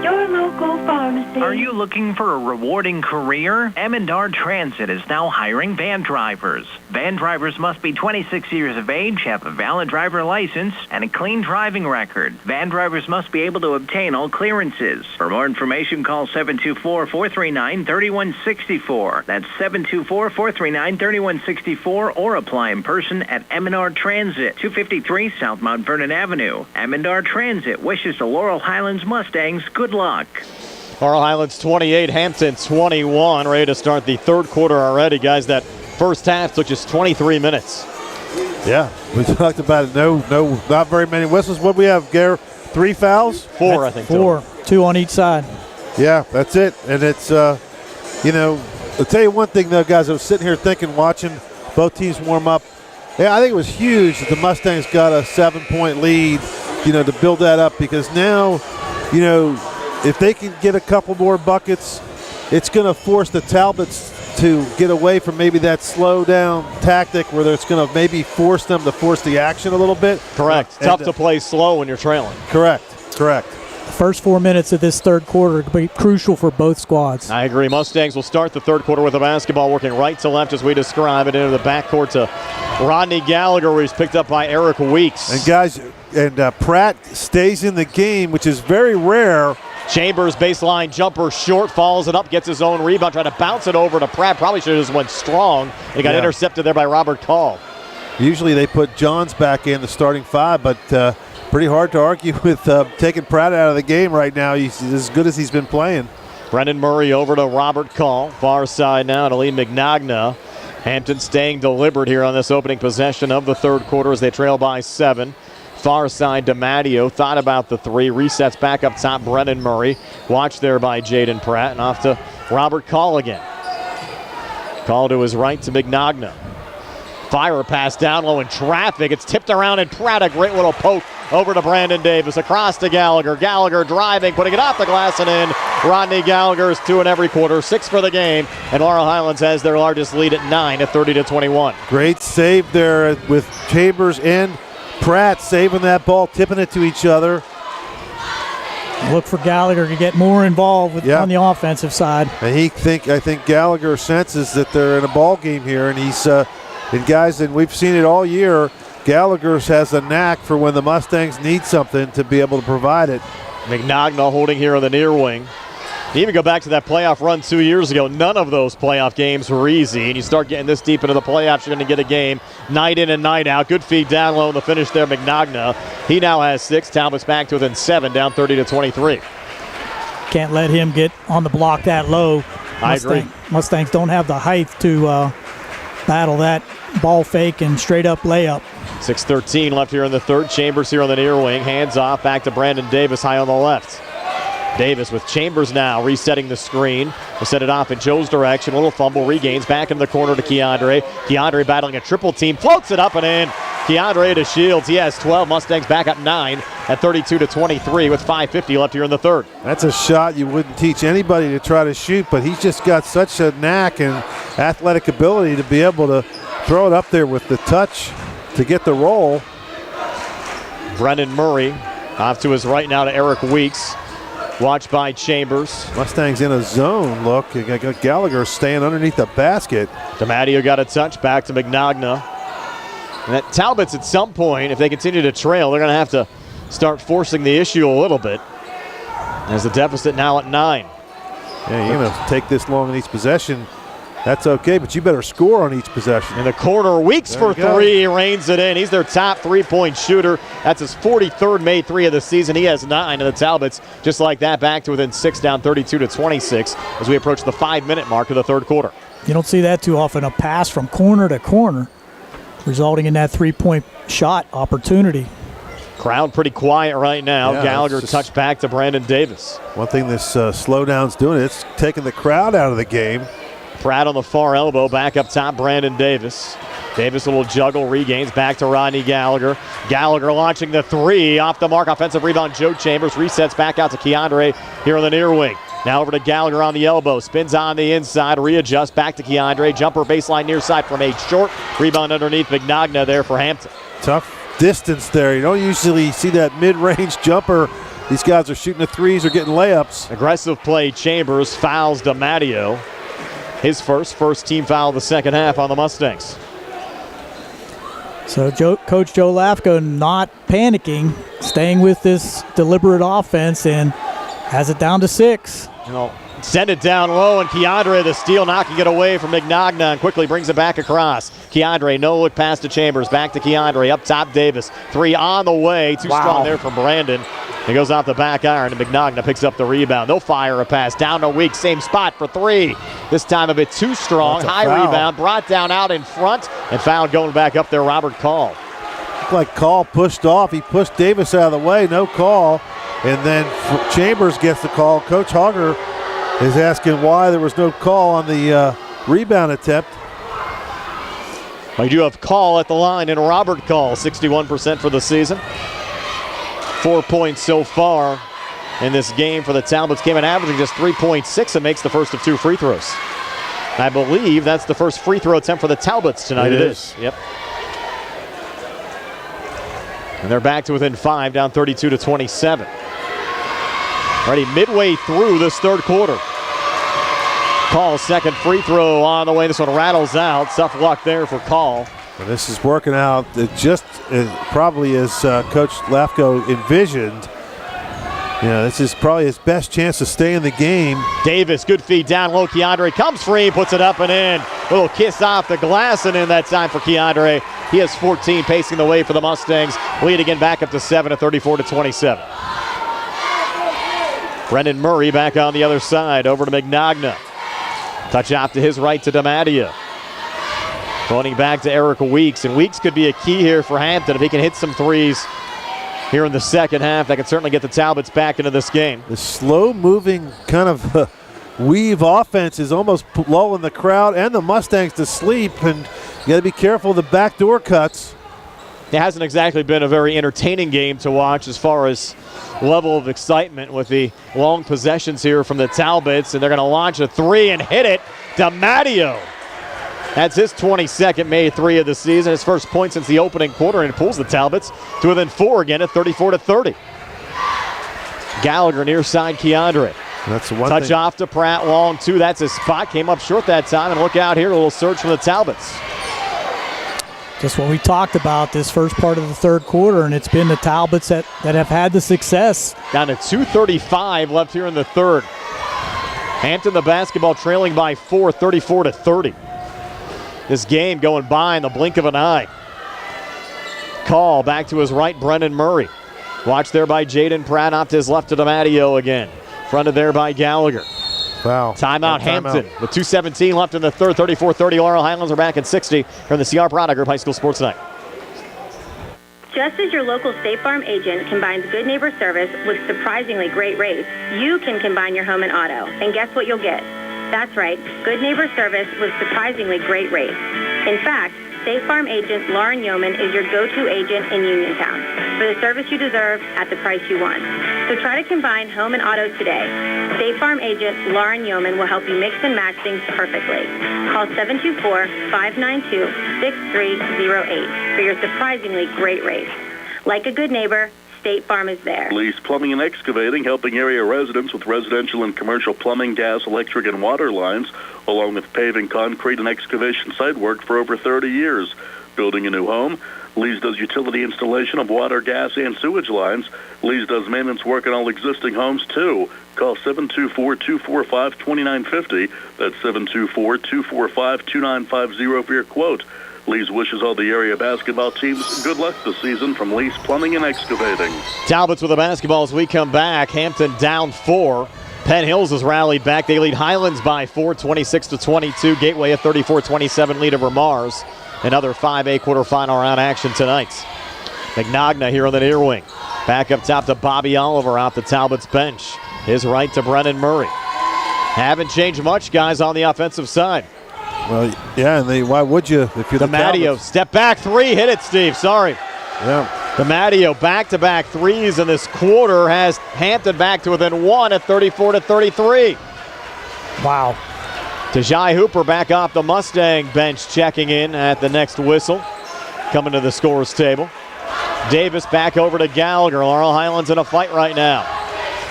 your local pharmacy. Are you looking for a rewarding career? M&R Transit is now hiring van drivers. Van drivers must be 26 years of age, have a valid driver license, and a clean driving record. Van drivers must be able to obtain all clearances. For more information, call 724-439-3164. That's 724-439-3164, or apply in person at M&R Transit, 253 South Mount Vernon Avenue. M&R Transit wishes the Laurel Highlands Mustangs good luck. Laurel Highlands 28, Hampton 21. Ready to start the third quarter already, guys. That first half took just 23 minutes. Yeah, we talked about it. No, not very many whistles. What we have, Gare? 3 fouls? 4, I think. 4, 2 on each side. Yeah, that's it. And it's, I'll tell you one thing, though, guys. I was sitting here thinking, watching both teams warm up. Yeah, I think it was huge that the Mustangs got a 7-point lead, to build that up, because now, if they can get a couple more buckets, it's going to force the Talbots to get away from maybe that slow down tactic where it's going to maybe force them to force the action a little bit. Correct. Tough to play slow when you're trailing. Correct. The first 4 minutes of this third quarter will be crucial for both squads. I agree. Mustangs will start the third quarter with the basketball working right to left as we describe it, into the backcourt to Rodney Gallagher, where he's picked up by Eric Weeks. And guys, Pratt stays in the game, which is very rare. Chambers baseline jumper short, follows it up, gets his own rebound, trying to bounce it over to Pratt. Probably should have just went strong. He got intercepted there by Robert Call. Usually they put Johns back in the starting 5, but pretty hard to argue with taking Pratt out of the game right now. He's as good as he's been playing. Brendan Murray over to Robert Call. Far side now to Lee McNagna. Hampton staying deliberate here on this opening possession of the third quarter as they trail by 7. Far side to Matteo, thought about the 3, resets back up top, Brendan Murray. Watched there by Jaden Pratt, and off to Robert Call again. Call to his right to McNagna. Fire pass down low in traffic. It's tipped around, and Pratt, a great little poke over to Brandon Davis. Across to Gallagher. Gallagher driving, putting it off the glass and in. Rodney Gallagher's 2 in every quarter, 6 for the game, and Laurel Highlands has their largest lead at 9 at 30-21. Great save there with Chambers and Pratt saving that ball, tipping it to each other. Look for Gallagher to get more involved on the offensive side. And I think Gallagher senses that they're in a ball game here, and he's and we've seen it all year. Gallagher has a knack for when the Mustangs need something to be able to provide it. McNagna holding here on the near wing. You even go back to that playoff run 2 years ago. None of those playoff games were easy. And you start getting this deep into the playoffs, you're going to get a game night in and night out. Good feed down low in the finish there, McNagna. He now has 6. Talbot's back to within 7, down 30-23. Can't let him get on the block that low. I agree. Mustangs don't have the height to battle that ball fake and straight up layup. 6:13 left here in the third. Chambers here on the near wing. Hands off back to Brandon Davis high on the left. Davis with Chambers now resetting the screen. We'll set it off in Joe's direction. A little fumble, regains back in the corner to Keandre. Keandre battling a triple team, floats it up and in. Keandre to Shields. He has 12. Mustangs back up 9 at 32-23 with 5:50 left here in the third. That's a shot you wouldn't teach anybody to try to shoot, but he's just got such a knack and athletic ability to be able to throw it up there with the touch to get the roll. Brendan Murray off to his right now to Eric Weeks. Watched by Chambers. Mustangs in a zone look. You got Gallagher staying underneath the basket. DiMatteo got a touch back to McNagna. And that Talbots at some point, if they continue to trail, they're going to have to start forcing the issue a little bit. As the deficit now at 9. Yeah, you're going to take this long in each possession. That's okay, but you better score on each possession. In the corner, Weeks for three. He reins it in. He's their top three-point shooter. That's his 43rd made three of the season. He has 9, and the Talbots, just like that, back to within 6, down 32-26 as we approach the 5-minute mark of the third quarter. You don't see that too often, a pass from corner to corner, resulting in that three-point shot opportunity. Crowd pretty quiet right now. Yeah, Gallagher touched back to Brandon Davis. One thing this slowdown's doing, it's taking the crowd out of the game. Pratt on the far elbow, back up top, Brandon Davis. Davis a little juggle, regains back to Rodney Gallagher. Gallagher launching the three, off the mark, offensive rebound, Joe Chambers, resets back out to Keandre here on the near wing. Now over to Gallagher on the elbow, spins on the inside, readjusts, back to Keandre, jumper baseline near side from 8 short, rebound underneath Mignogna there for Hampton. Tough distance there. You don't usually see that mid-range jumper. These guys are shooting the threes or getting layups. Aggressive play, Chambers fouls DiMatteo. His first team foul of the second half on the Mustangs. So Coach Joe Lafko not panicking, staying with this deliberate offense and has it down to 6. Send it down low, and Keandre, the steal, knocking it away from Mignogna and quickly brings it back across. Keandre, no look pass to Chambers, back to Keandre, up top Davis. 3 on the way, too strong there from Brandon. He goes off the back iron, and Mignogna picks up the rebound. They'll fire a pass down to Weeks, same spot for 3. This time a bit too strong. High foul. Rebound, brought down out in front, and fouled going back up there, Robert Call. Looked like Call pushed off. He pushed Davis out of the way, no call. And then Chambers gets the call. Coach Hogger is asking why there was no call on the rebound attempt. We do have Call at the line, and Robert Call, 61% for the season. 4 points so far in this game for the Talbots. Came in averaging just 3.6 and makes the first of 2 free throws. I believe that's the first free throw attempt for the Talbots tonight. It is. Yep. And they're back to within 5, down 32-27. Already midway through this third quarter. Call, second free throw on the way. This one rattles out. Tough luck there for Call. Well, this is working out just probably as Coach Lafko envisioned. This is probably his best chance to stay in the game. Davis, good feed down low. Keandre comes free, puts it up and in. Little kiss off the glass and in that time for Keandre. He has 14, pacing the way for the Mustangs. Lead again back up to 7 at 34-27. Brendan Murray back on the other side, over to Mignogna. Touch off to his right to DiMatteo. Going back to Eric Weeks, and Weeks could be a key here for Hampton. If he can hit some threes here in the second half, that can certainly get the Talbots back into this game. The slow-moving kind of weave offense is almost lulling the crowd and the Mustangs to sleep, and you got to be careful of the backdoor cuts. It hasn't exactly been a very entertaining game to watch as far as level of excitement with the long possessions here from the Talbots, and they're going to launch a 3 and hit it. DiMatteo. That's his 22nd made 3 of the season, his first point since the opening quarter, and pulls the Talbots to within 4 again at 34-30. Gallagher near side Keandre. That's the one touch thing. Off to Pratt, long 2. That's his spot. Came up short that time, and look out here, a little surge from the Talbots. Just what we talked about this first part of the third quarter, and it's been the Talbots that have had the success. Down to 2:35 left here in the third. Hampton, the basketball, trailing by 4, 34-30. This game going by in the blink of an eye. Call back to his right, Brendan Murray. Watched there by Jaden Pratt, off to his left to DiMatteo again. Fronted there by Gallagher. Wow. Timeout Hampton with 2:17 left in the third, 34-30. Laurel Highlands are back at 60 from the CR Product Group High School Sports Night. Just as your local State Farm agent combines good neighbor service with surprisingly great rates, you can combine your home and auto. And guess what you'll get? That's right, good neighbor service with surprisingly great rates. In fact, State Farm agent Lauren Yeoman is your go-to agent in Uniontown for the service you deserve at the price you want. So try to combine home and auto today. State Farm agent Lauren Yeoman will help you mix and match things perfectly. Call 724-592-6308 for your surprisingly great rates. Like a good neighbor, State Farm is there. Lease Plumbing and Excavating, helping area residents with residential and commercial plumbing, gas, electric, and water lines, along with paving, concrete, and excavation site work for over 30 years. Building a new home? Lee's does utility installation of water, gas, and sewage lines. Lee's does maintenance work on all existing homes, too. Call 724-245-2950. That's 724-245-2950 for your quote. Lee's wishes all the area basketball teams good luck this season from Lee's Plumbing and Excavating. Talbots with the basketball as we come back. Hampton down 4. Penn Hills has rallied back. They lead Highlands by 4, 26-22. Gateway a 34-27 lead over Mars. Another 5A quarterfinal round action tonight. McNogna here on the near wing. Back up top to Bobby Oliver out the Talbots bench. His right to Brennan Murray. Haven't changed much, guys, on the offensive side. Well, yeah, and why would you if you're the DiMatteo, step back three. Hit it, Steve. Sorry. Yeah. DiMatteo back-to-back threes in this quarter has Hampton back to within 1 at 34-33. Wow. Tajai Hooper back off the Mustang bench checking in at the next whistle. Coming to the scorer's table. Davis back over to Gallagher. Laurel Highlands in a fight right now.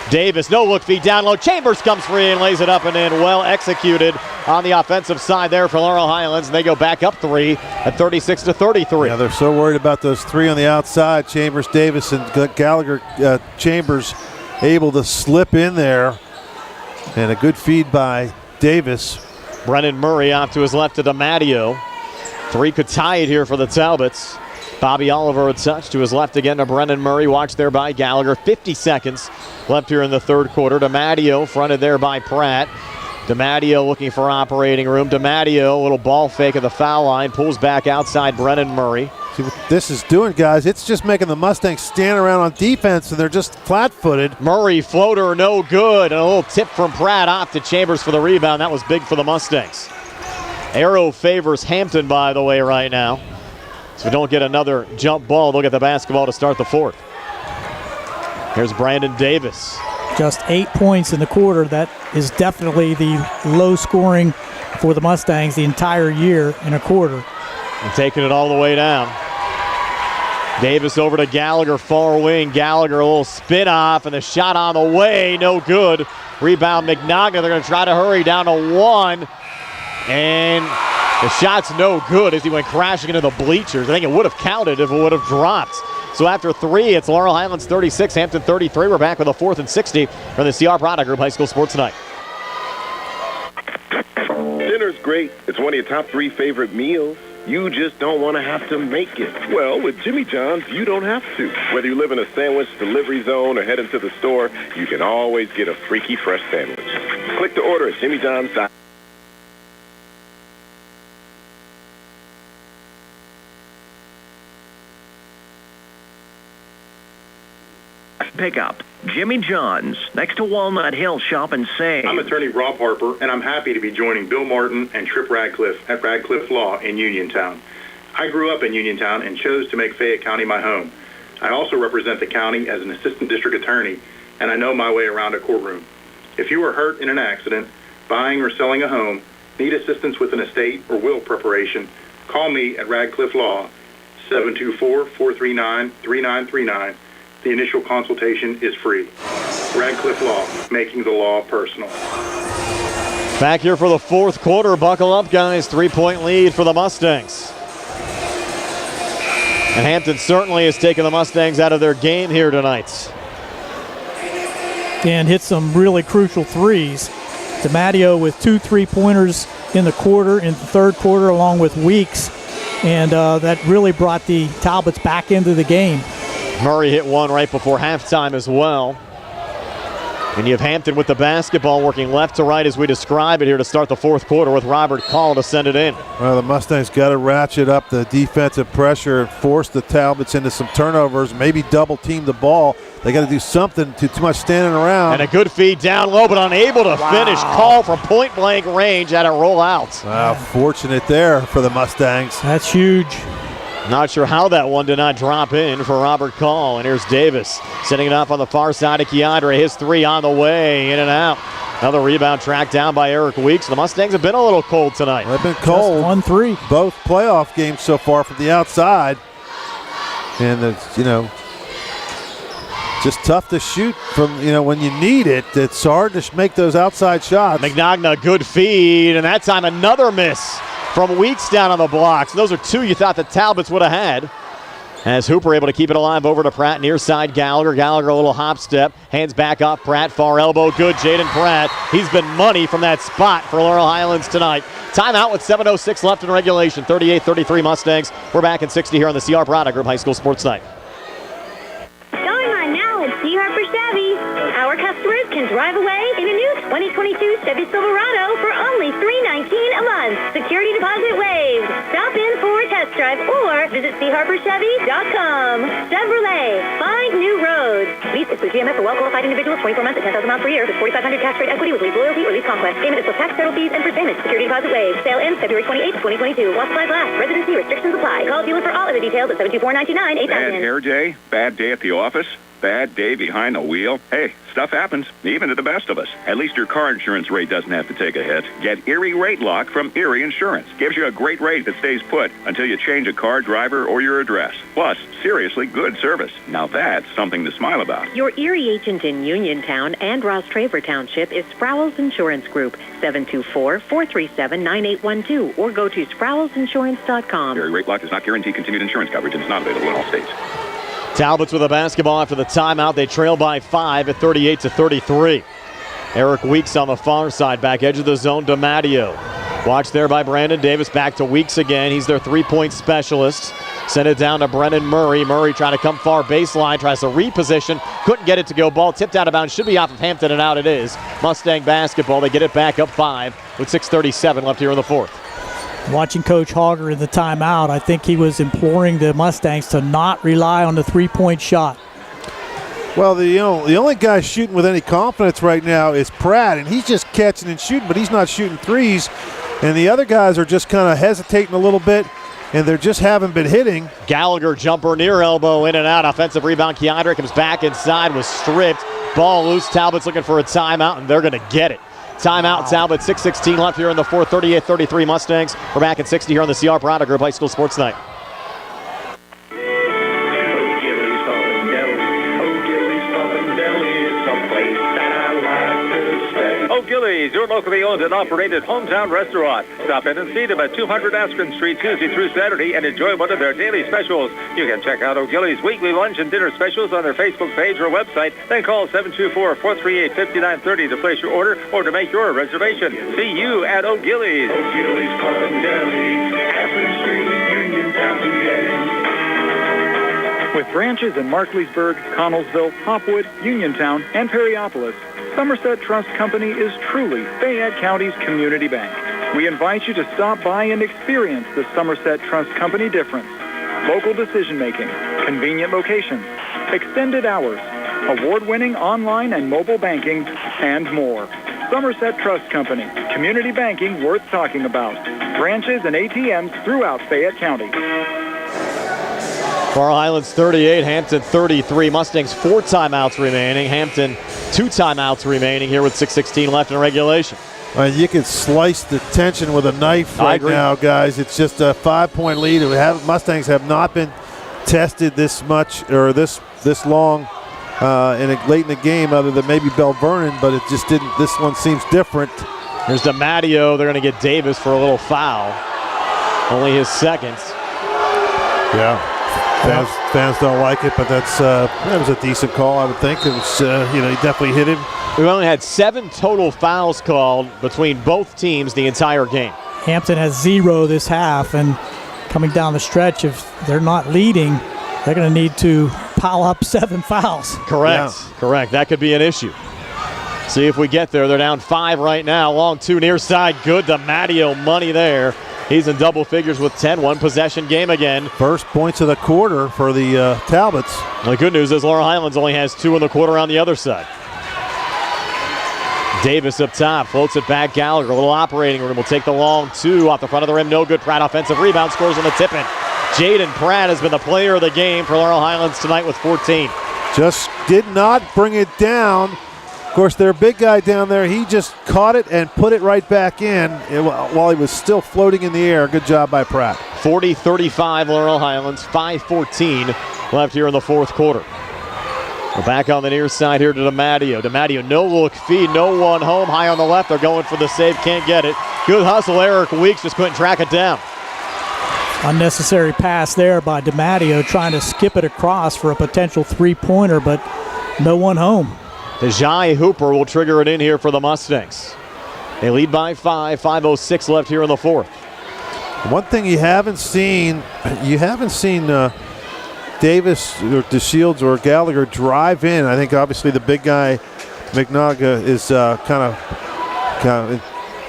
Davis, no look feed down low. Chambers comes free and lays it up and in. Well executed on the offensive side there for Laurel Highlands. And they go back up 3 at 36-33. Yeah, they're so worried about those 3 on the outside. Chambers, Davis, and Gallagher. Chambers able to slip in there. And a good feed by Davis. Brennan Murray off to his left to DiMatteo. 3 could tie it here for the Talbots. Bobby Oliver a touch to his left again to Brennan Murray. Watched there by Gallagher. 50 seconds left here in the third quarter. DiMatteo fronted there by Pratt. DiMatteo looking for operating room. DiMatteo, a little ball fake at the foul line. Pulls back outside Brennan Murray. See what this is doing, guys? It's just making the Mustangs stand around on defense, and they're just flat-footed. Murray floater no good. And a little tip from Pratt off to Chambers for the rebound. That was big for the Mustangs. Arrow favors Hampton, by the way, right now. So if we don't get another jump ball, they'll get the basketball to start the fourth. Here's Brandon Davis. Just 8 points in the quarter. That is definitely the low scoring for the Mustangs the entire year in a quarter. And taking it all the way down. Davis over to Gallagher, far wing. Gallagher, a little spin off, and the shot on the way, no good. Rebound McNogna. They're going to try to hurry down to 1. And the shot's no good as he went crashing into the bleachers. I think it would have counted if it would have dropped. So after 3, it's Laurel Highlands 36, Hampton 33. We're back with a 4th and 60 from the CR Product Group High School Sports Tonight. Dinner's great. It's one of your top 3 favorite meals. You just don't want to have to make it. Well, with Jimmy John's, you don't have to. Whether you live in a sandwich delivery zone or head into the store, you can always get a freaky fresh sandwich. Click to order at jimmyjohns.com. Pickup. Jimmy John's, next to Walnut Hill. Shop and save. I'm attorney Rob Harper, and I'm happy to be joining Bill Martin and Tripp Radcliffe at Radcliffe Law in Uniontown. I grew up in Uniontown and chose to make Fayette County my home. I also represent the county as an assistant district attorney, and I know my way around a courtroom. If you are hurt in an accident, buying or selling a home, need assistance with an estate or will preparation, call me at Radcliffe Law, 724-439-3939. The initial consultation is free. Radcliffe Law, making the law personal. Back here for the fourth quarter. Buckle up, guys. 3-point lead for the Mustangs. And Hampton certainly has taken the Mustangs out of their game here tonight. And hit some really crucial threes. DiMatteo with 2 3-pointers in the quarter, in the third quarter, along with Weeks. And that really brought the Talbots back into the game. Murray hit one right before halftime as well. And you have Hampton with the basketball working left to right as we describe it here to start the fourth quarter with Robert Call to send it in. Well, the Mustangs got to ratchet up the defensive pressure and force the Talbots into some turnovers, maybe double team the ball. They got to do something, too much standing around. And a good feed down low, but unable to finish. Call from point blank range, had it roll out. Wow, fortunate there for the Mustangs. That's huge. Not sure how that one did not drop in for Robert Call. And here's Davis setting it up on the far side of Keandre. His 3 on the way, in and out. Another rebound tracked down by Eric Weeks. The Mustangs have been a little cold tonight. They've been cold. 1-3. Both playoff games so far from the outside. And it's, just tough to shoot from, when you need it. It's hard to make those outside shots. McNogna, good feed. And that time another miss from Weeks down on the blocks. Those are 2 you thought the Talbots would have had. As Hooper able to keep it alive over to Pratt, near side Gallagher. Gallagher a little hop step, hands back off Pratt, far elbow, good. Jaden Pratt, he's been money from that spot for Laurel Highlands tonight. Timeout with 7:06 left in regulation. 38-33 Mustangs. We're back in 60 here on the CR Product Group High School Sports Night. Going on now at C. Harper Chevy. Our customers can drive away in a new 2022 Chevy Silverado for only $319 a month. Security deposit waived. Stop in for a test drive or visit CHarperChevy.com. Chevrolet, find new roads. Lease is through GMF for well-qualified individuals, 24 months at 10,000 miles per year with 4,500 tax rate equity with lease loyalty or lease conquest. Payment is with tax, title fees, and prepayment. Security deposit waived. Sale ends February 28, 2022. While supplies last. Residency restrictions apply. Call dealer for all other details at 724-99-8000. Bad hair day? Bad day at the office? Bad day behind the wheel? Hey, stuff happens, even to the best of us. At least your car insurance rate doesn't have to take a hit. Get Erie Rate Lock from Erie Insurance. Gives you a great rate that stays put until you change a car, driver, or your address. Plus, seriously good service. Now that's something to smile about. Your Erie agent in Uniontown and Ross Traver Township is Sproul's Insurance Group, 724-437-9812, or go to SproulsInsurance.com. Erie Rate Lock does not guarantee continued insurance coverage and is not available in all states. Talbots with a basketball after the timeout. They trail by 5 at 38-33. Eric Weeks on the far side, back edge of the zone to Matteo. Watched there by Brandon Davis, back to Weeks again. He's their three-point specialist. Send it down to Brennan Murray. Murray trying to come far baseline, tries to reposition. Couldn't get it to go. Ball tipped out of bounds. Should be off of Hampton, and out it is. Mustang basketball. They get it back up 5 with 6:37 left here in the fourth. Watching Coach Hogger in the timeout, I think he was imploring the Mustangs to not rely on the three-point shot. Well, the only guy shooting with any confidence right now is Pratt, and he's just catching and shooting, but he's not shooting threes. And the other guys are just kind of hesitating a little bit, and they just haven't been hitting. Gallagher jumper near elbow, in and out. Offensive rebound. Keandre comes back inside, was stripped. Ball loose. Talbot's looking for a timeout, and they're going to get it. Timeout, Talbot, 6:16 left here in the fourth, 38-33 Mustangs. We're back at 60 here on the CR Product Group High School Sports Night. O'Gillies, your locally owned and operated hometown restaurant. Stop in and see them at 200 Askren Street Tuesday through Saturday and enjoy one of their daily specials. You can check out O'Gillies' weekly lunch and dinner specials on their Facebook page or website. Then call 724-438-5930 to place your order or to make your reservation. See you at O'Gillies. O'Gillies Pub and Deli, Askren Street, Uniontown, PA. With branches in Markleysburg, Connellsville, Hopwood, Uniontown, and Perryopolis, Somerset Trust Company is truly Fayette County's community bank. We invite you to stop by and experience the Somerset Trust Company difference. Local decision-making, convenient locations, extended hours, award-winning online and mobile banking, and more. Somerset Trust Company, community banking worth talking about. Branches and ATMs throughout Fayette County. Laurel Highlands 38, Hampton 33. Mustangs 4 timeouts remaining. Hampton 2 timeouts remaining here with 6:16 left in regulation. You can slice the tension with a knife right now, guys. It's just a 5-point lead. Mustangs have not been tested this much or this long late in the game, other than maybe Bell Vernon, but it just didn't. This one seems different. Here's DeMatteo. They're going to get Davis for a little foul. Only his second. Yeah. Fans don't like it, but that was a decent call, I would think. It was, he definitely hit him. We've only had 7 total fouls called between both teams the entire game. Hampton has 0 this half, and coming down the stretch, if they're not leading, they're going to need to pile up 7 fouls. Correct. That could be an issue. See if we get there. They're down 5 right now. Long 2 near side. Good. DeMatteo money there. He's in double figures with 10. 1 possession game again. First points of the quarter for the Talbots. The good news is Laurel Highlands only has 2 in the quarter on the other side. Davis up top, floats it back. Gallagher, a little operating room, will take the long 2 off the front of the rim. No good. Pratt offensive rebound, scores on the tip-in. Jaden Pratt has been the player of the game for Laurel Highlands tonight with 14. Just did not bring it down. Of course, their big guy down there, he just caught it and put it right back in while he was still floating in the air. Good job by Pratt. 40-35 Laurel Highlands, 5:14 left here in the fourth quarter. We're back on the near side here to DeMatteo. DeMatteo, no look feed, no one home. High on the left, they're going for the save, can't get it. Good hustle, Eric Weeks just couldn't track it down. Unnecessary pass there by DiMatteo, trying to skip it across for a potential three-pointer, but no one home. Tajai Hooper will trigger it in here for the Mustangs. They lead by 5:06 left here in the fourth. One thing you haven't seen Davis or DeShields or Gallagher drive in. I think obviously the big guy, McNaga, is kind of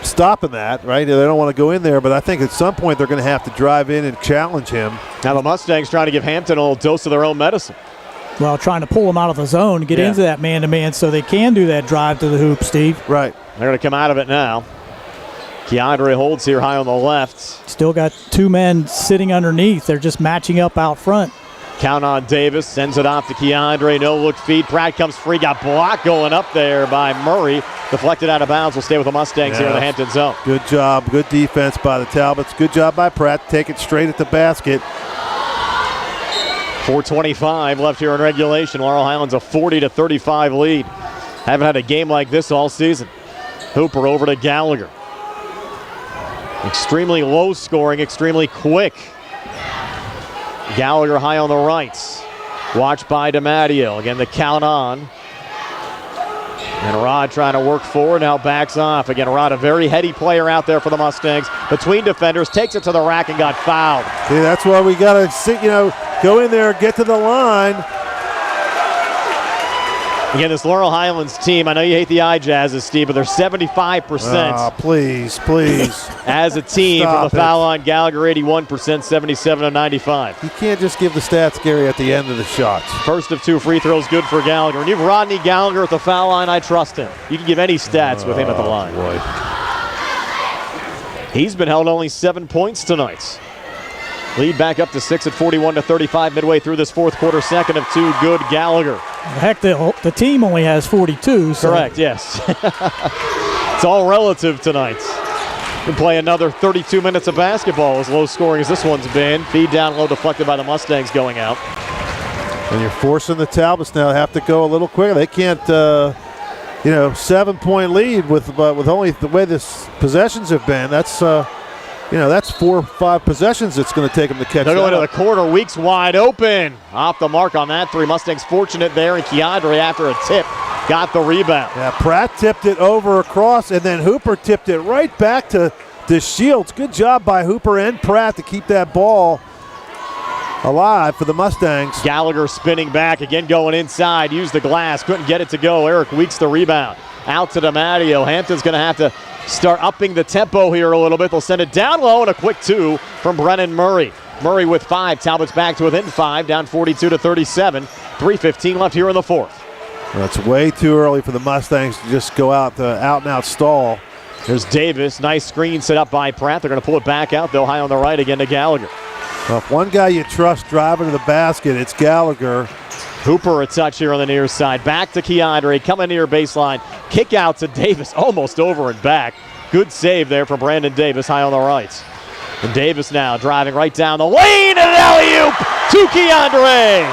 stopping that, right? They don't want to go in there, but I think at some point they're going to have to drive in and challenge him. Now the Mustangs trying to give Hampton a little dose of their own medicine. Well, trying to pull him out of the zone, get into that man-to-man so they can do that drive to the hoop, Steve. Right. They're going to come out of it now. Keandre holds here high on the left. Still got two men sitting underneath. They're just matching up out front. Count on Davis, sends it off to Keandre, no look feed. Pratt comes free, got blocked going up there by Murray. Deflected out of bounds, will stay with the Mustangs here in the Hampton zone. Good job, good defense by the Talbots. Good job by Pratt, take it straight at the basket. 4:25 left here in regulation. Laurel Highlands a 40-35 lead. Haven't had a game like this all season. Hooper over to Gallagher. Extremely low scoring, extremely quick. Gallagher high on the right. Watched by DiMatteo. Again, the count on. And Rod trying to work forward, now backs off. Again, Rod, a very heady player out there for the Mustangs. Between defenders, takes it to the rack and got fouled. See, that's why we got to, go in there, get to the line. Again, this Laurel Highlands team, I know you hate the eye jazzes, Steve, but they're 75%. Oh, please. As a team from the foul line. Gallagher 81%, 77-95. You can't just give the stats, Gary, at the end of the shots. First of two free throws, good for Gallagher. And you've Rodney Gallagher at the foul line, I trust him. You can give any stats with him at the line. Boy. He's been held only 7 points tonight. Lead back up to 6 at 41-35 midway through this fourth quarter. Second of two, good Gallagher. Heck, the team only has 42. So. Correct, yes. It's all relative tonight. Can play another 32 minutes of basketball, as low scoring as this one's been. Feed down low, deflected by the Mustangs going out. And you're forcing the Talbots now to have to go a little quicker. They can't, 7-point lead with only the way this possessions have been. That's, that's 4 or 5 possessions it's going to take them to catch up. They're going to the corner. Weeks wide open. Off the mark on that three. Mustangs fortunate there, and Keandre, after a tip, got the rebound. Yeah, Pratt tipped it over across, and then Hooper tipped it right back to DeShields. Good job by Hooper and Pratt to keep that ball alive for the Mustangs. Gallagher spinning back, again going inside. Used the glass, couldn't get it to go. Eric Weeks the rebound. Out to DiMatteo. Hampton's going to have to start upping the tempo here a little bit. They'll send it down low, and a quick two from Brennan Murray. Murray with 5. Talbot's back to within 5, down 42-37. 3:15 left here in the fourth. That's way too early for the Mustangs to just go out and out stall. There's Davis. Nice screen set up by Pratt. They're going to pull it back out, though, high on the right again to Gallagher. Well, if one guy you trust driving to the basket, it's Gallagher. Hooper a touch here on the near side. Back to Keandre, coming near baseline. Kick out to Davis, almost over and back. Good save there from Brandon Davis, high on the right. And Davis now driving right down the lane, and an alley-oop to Keandre.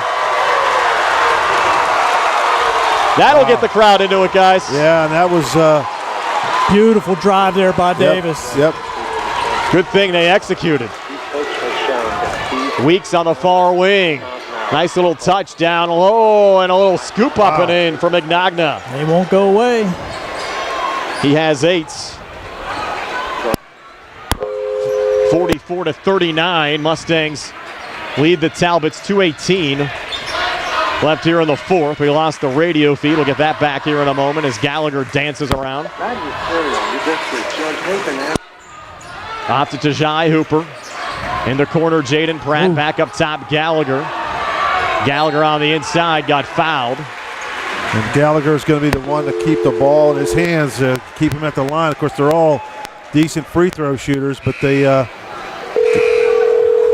That'll get the crowd into it, guys. Yeah, and that was beautiful drive there by Davis. Yep. Good thing they executed. Weeks on the far wing. Nice little touch down low and a little scoop up and in for McNagna. They won't go away. He has 8. 44-39. Mustangs lead the Talbots 2:18. Left here in the fourth. We lost the radio feed. We'll get that back here in a moment as Gallagher dances around. Off to Tajai Hooper. In the corner, Jaden Pratt. Back up top, Gallagher. Gallagher on the inside got fouled. And Gallagher's going to be the one to keep the ball in his hands, keep him at the line. Of course, they're all decent free throw shooters, but they,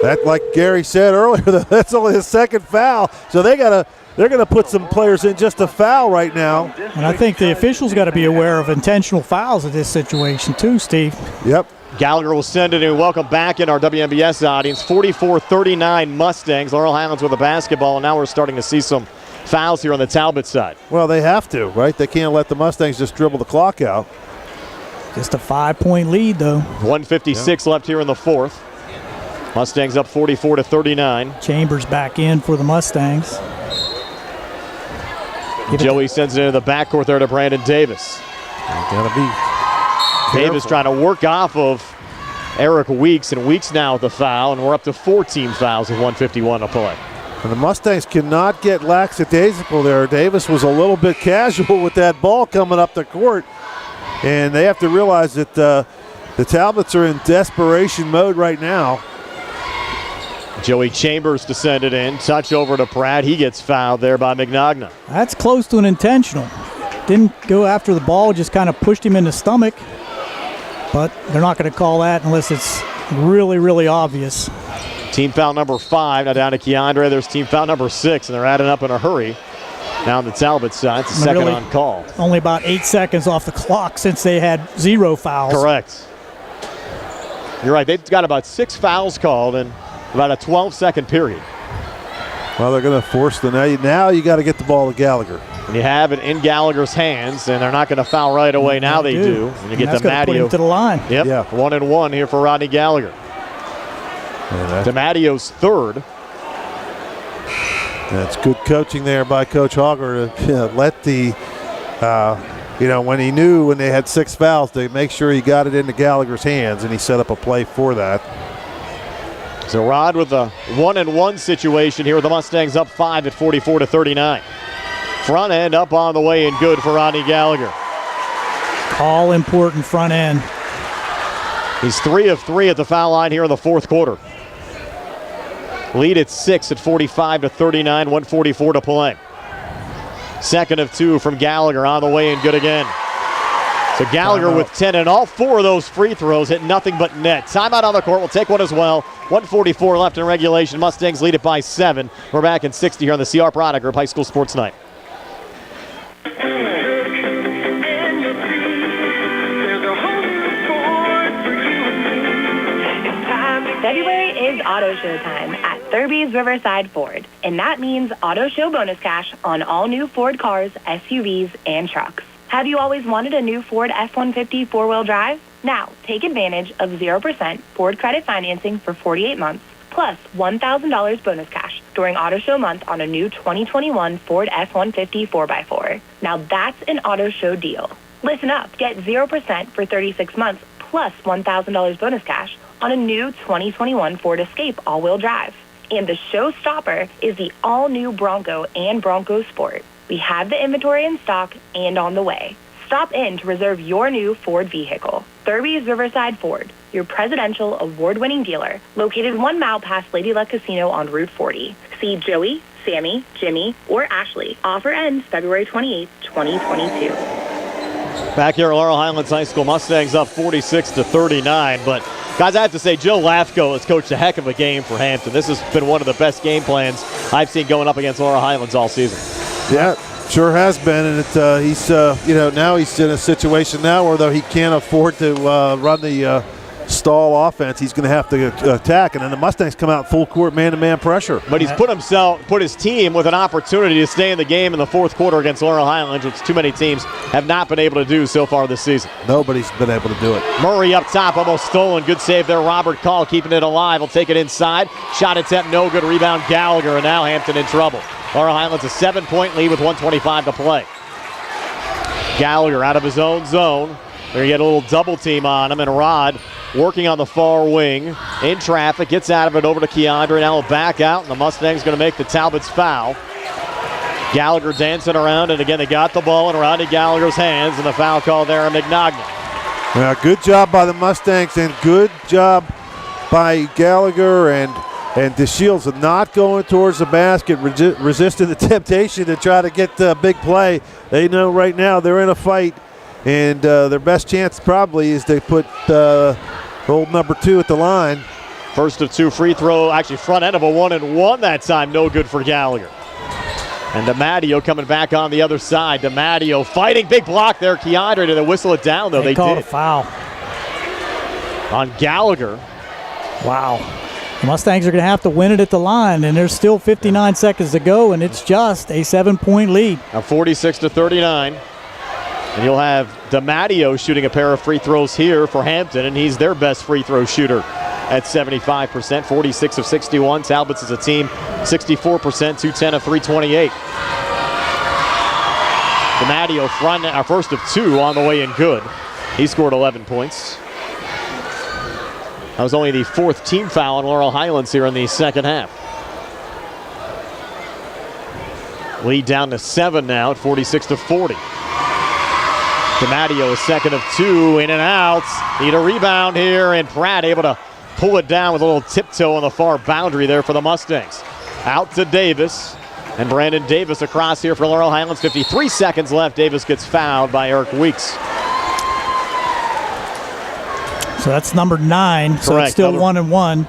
that, like Gary said earlier, that's only the second foul. So they're going to put some players in just a foul right now. And I think the officials got to be aware of intentional fouls in this situation too, Steve. Yep. Gallagher will send it and welcome back in our WMBS audience. 44-39 Mustangs. Laurel Highlands with the basketball, and now we're starting to see some fouls here on the Talbot side. Well, they have to, right? They can't let the Mustangs just dribble the clock out. Just a 5-point lead, though. 1:56 left here in the fourth. Mustangs up 44-39. Chambers back in for the Mustangs. Joey sends it into the backcourt there to Brandon Davis. Gotta be Davis careful. trying to work off of Eric Weeks, and Weeks now with the foul, and we're up to 4 team fouls with 1:51 to play. And the Mustangs cannot get lackadaisical there. Davis was a little bit casual with that ball coming up the court, and they have to realize that the Talbots are in desperation mode right now. Joey Chambers descended in, touch over to Pratt. He gets fouled there by Mignogna. That's close to an intentional. Didn't go after the ball, just kind of pushed him in the stomach. But they're not going to call that unless it's really, really obvious. Team foul number 5, now down to Keandre. There's team foul number 6, and they're adding up in a hurry. Now on the Talbot side, it's a second really, on call. Only about 8 seconds off the clock since they had 0 fouls. Correct. You're right, they've got about 6 fouls called in about a 12-second period. Well, they're going to force the now you got to get the ball to Gallagher. And you have it in Gallagher's hands, and they're not going to foul right away. Now they do. And you get the DiMatteo. Put him to the line. Yep, yeah. 1-1 here for Rodney Gallagher. DiMatteo's third. That's good coaching there by Coach Hogger to let the, when he knew when they had 6 fouls to make sure he got it into Gallagher's hands, and he set up a play for that. So Rod with a 1-1 situation here with the Mustangs up 5 at 44-39. Front end up on the way and good for Rodney Gallagher. All important front end. He's 3 of 3 at the foul line here in the fourth quarter. Lead at 6 at 45-39, 1:44 to play. Second of 2 from Gallagher on the way and good again. So Gallagher with 10, and all 4 of those free throws hit nothing but net. Timeout on the court. We'll take one as well. 1:44 left in regulation. Mustangs lead it by 7. We're back in 60 here on the CR Product Group High School Sports Night. February is Auto Show time at Thurby's Riverside Ford, and that means Auto Show bonus cash on all new Ford cars, SUVs, and trucks. Have you always wanted a new Ford F-150 four-wheel drive? Now, take advantage of 0% Ford credit financing for 48 months, plus $1,000 bonus cash during Auto Show month on a new 2021 Ford F-150 4x4. Now that's an Auto Show deal. Listen up, get 0% for 36 months, plus $1,000 bonus cash on a new 2021 Ford Escape all-wheel drive. And the showstopper is the all-new Bronco and Bronco Sport. We have the inventory in stock and on the way. Stop in to reserve your new Ford vehicle. Thurby's Riverside Ford, your presidential award-winning dealer, located 1 mile past Lady Luck Casino on Route 40. See Joey, Sammy, Jimmy, or Ashley. Offer ends February 28, 2022. Back here at Laurel Highlands High School, Mustangs up 46-39, but guys, I have to say, Joe Lafko has coached a heck of a game for Hampton. This has been one of the best game plans I've seen going up against Laurel Highlands all season. Yeah, sure has been, and he's now he's in a situation now where though he can't afford to run the stall offense, he's going to have to attack, and then the Mustangs come out full court man-to-man pressure. But he's put his team with an opportunity to stay in the game in the fourth quarter against Laurel Highlands, which too many teams have not been able to do so far this season. Nobody's been able to do it. Murray up top, almost stolen. Good save there. Robert Call keeping it alive. Will take it inside. Shot attempt, no good. Rebound Gallagher, and now Hampton in trouble. Laurel Highlands a 7-point lead with 1:25 to play. Gallagher out of his own zone. There you get a little double team on him, and Rod working on the far wing. In traffic, gets out of it over to Keandre. Now he'll back out, and the Mustangs going to make the Talbots foul. Gallagher dancing around, and again, they got the ball in Rodney Gallagher's hands, and the foul call there on Mignogna. Well, good job by the Mustangs, and good job by Gallagher and DeShields of not going towards the basket, resisting the temptation to try to get the big play. They know right now they're in a fight, and their best chance probably is they put old number 2 at the line. First of 2 free throw, actually front end of a 1-and-1 that time, no good for Gallagher. And DiMatteo coming back on the other side. DiMatteo fighting, big block there. Keandre, did they whistle it down though? They called did. A foul on Gallagher. Wow. The Mustangs are going to have to win it at the line, and there's still 59 seconds to go, and it's just a 7-point lead. Now 46-39. And you'll have DiMatteo shooting a pair of free throws here for Hampton, and he's their best free throw shooter at 75%, 46 of 61. Talbot's as a team, 64%, 210 of 328. DiMatteo front, our first of 2 on the way in good. He scored 11 points. That was only the 4th team foul on Laurel Highlands here in the second half. Lead down to 7 now at 46 to 40. DiMatteo is second of 2, in and out. Need a rebound here, and Pratt able to pull it down with a little tiptoe on the far boundary there for the Mustangs. Out to Davis, and Brandon Davis across here for Laurel Highlands. 53 seconds left. Davis gets fouled by Eric Weeks. So that's number 9. Correct. So it's still 1-1.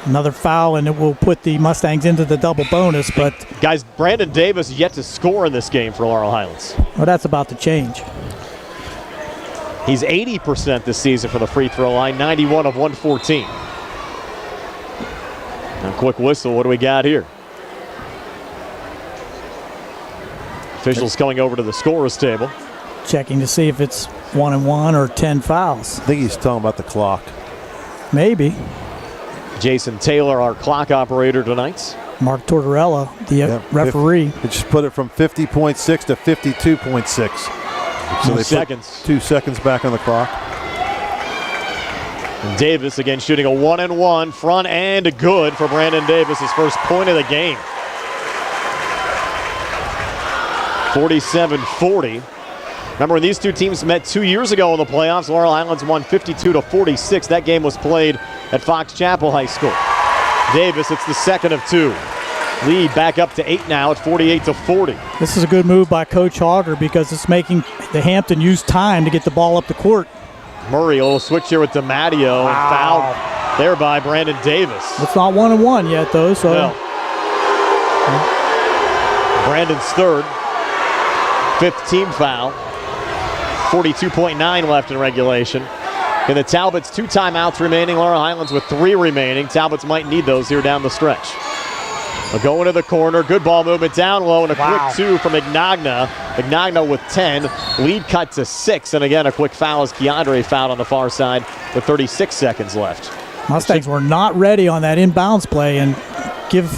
Another foul, and it will put the Mustangs into the double bonus. But guys, Brandon Davis yet to score in this game for Laurel Highlands. Well, that's about to change. He's 80% this season for the free throw line, 91 of 114. Now, quick whistle. What do we got here? Officials coming over to the scorer's table. Checking to see if it's 1-1 or 10 fouls. I think he's talking about the clock. Maybe. Jason Taylor, our clock operator tonight. Mark Tortorella, the referee. They just put it from 50.6 to 52.6. So they seconds. Put 2 seconds back on the clock. And Davis again shooting a 1-and-1, front and good for Brandon Davis, his first point of the game. 47-40. Remember when these two teams met 2 years ago in the playoffs, Laurel Highlands won 52-46. That game was played at Fox Chapel High School. Davis, it's the second of 2. Lead back up to 8 now at 48-40. This is a good move by Coach Hogger because it's making the Hampton use time to get the ball up the court. Murray will switch here with DiMatteo and fouled there by Brandon Davis. It's not 1-1 yet, though. So no. Brandon's third, 5th team foul. 42.9 left in regulation. And the Talbots 2 timeouts remaining. Laurel Highlands with 3 remaining. Talbots might need those here down the stretch. Going to the corner. Good ball movement down low, and a quick 2 from Ignagna. Ignagna with 10. Lead cut to 6. And again, a quick foul as Keandre fouled on the far side with 36 seconds left. Mustangs were not ready on that inbounds play, and give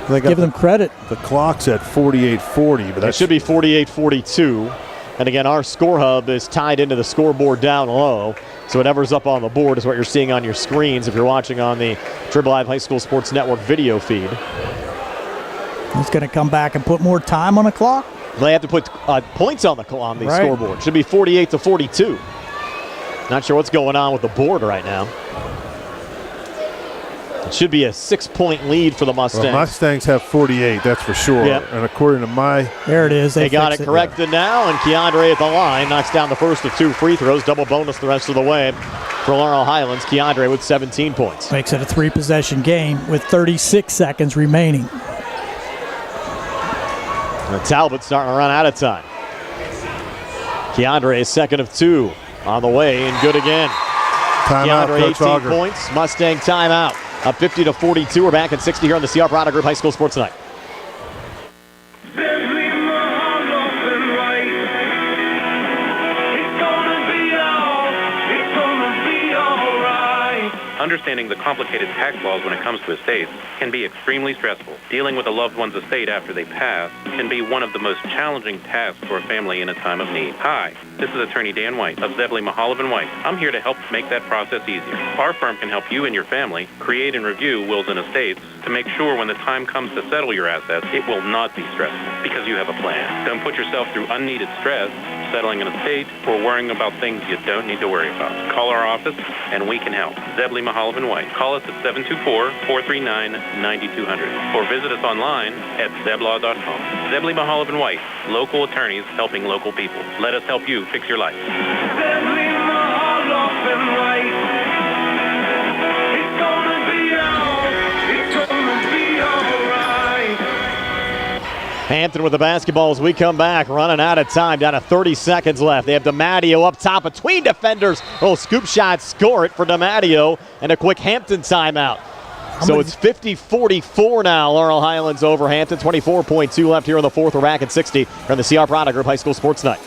them credit. The clock's at 48:40, but that should be 48:42. And again, our score hub is tied into the scoreboard down low. So whatever's up on the board is what you're seeing on your screens if you're watching on the Trib Live High School Sports Network video feed. He's going to come back and put more time on the clock? They have to put points on the scoreboard. Should be 48-42. Not sure what's going on with the board right now. It should be a 6-point lead for the Mustangs. Well, Mustangs have 48, that's for sure. Yep. And according to there it is. They got it corrected now, and Keandre at the line knocks down the first of 2 free throws. Double bonus the rest of the way for Laurel Highlands. Keandre with 17 points. Makes it a 3-possession game with 36 seconds remaining. The Talbot starting to run out of time. Keandre is second of 2 on the way, and good again. Timeout, Keandre, 18 Coach Auger. points. Mustang timeout. Up 50-42. We're back at 60 here on the CR Prada Group High School Sports Tonight. Understanding the complicated tax laws when it comes to estates can be extremely stressful. Dealing with a loved one's estate after they pass can be one of the most challenging tasks for a family in a time of need. Hi, this is Attorney Dan White of Zebley, Mahalev & White. I'm here to help make that process easier. Our firm can help you and your family create and review wills and estates to make sure when the time comes to settle your assets, it will not be stressful because you have a plan. Don't put yourself through unneeded stress settling an estate or worrying about things you don't need to worry about. Call our office and we can help. Zebley, Mahalev & White. Call us at 724-439-9200 or visit us online at zeblaw.com. Zebley, Mahalev & White. Local attorneys helping local people. Let us help you fix your life. Zebley, Mahalev & White. It's gonna be all right. Hampton with the basketball as we come back, running out of time, down to 30 seconds left. They have DiMatteo up top between defenders. Oh, scoop shot, score it for DiMatteo, and a quick Hampton timeout. So it's 50-44 now. Laurel Highlands over Hampton. 24.2 left here in the fourth. We're back at 60 on the CR Prada Group High School Sports Night.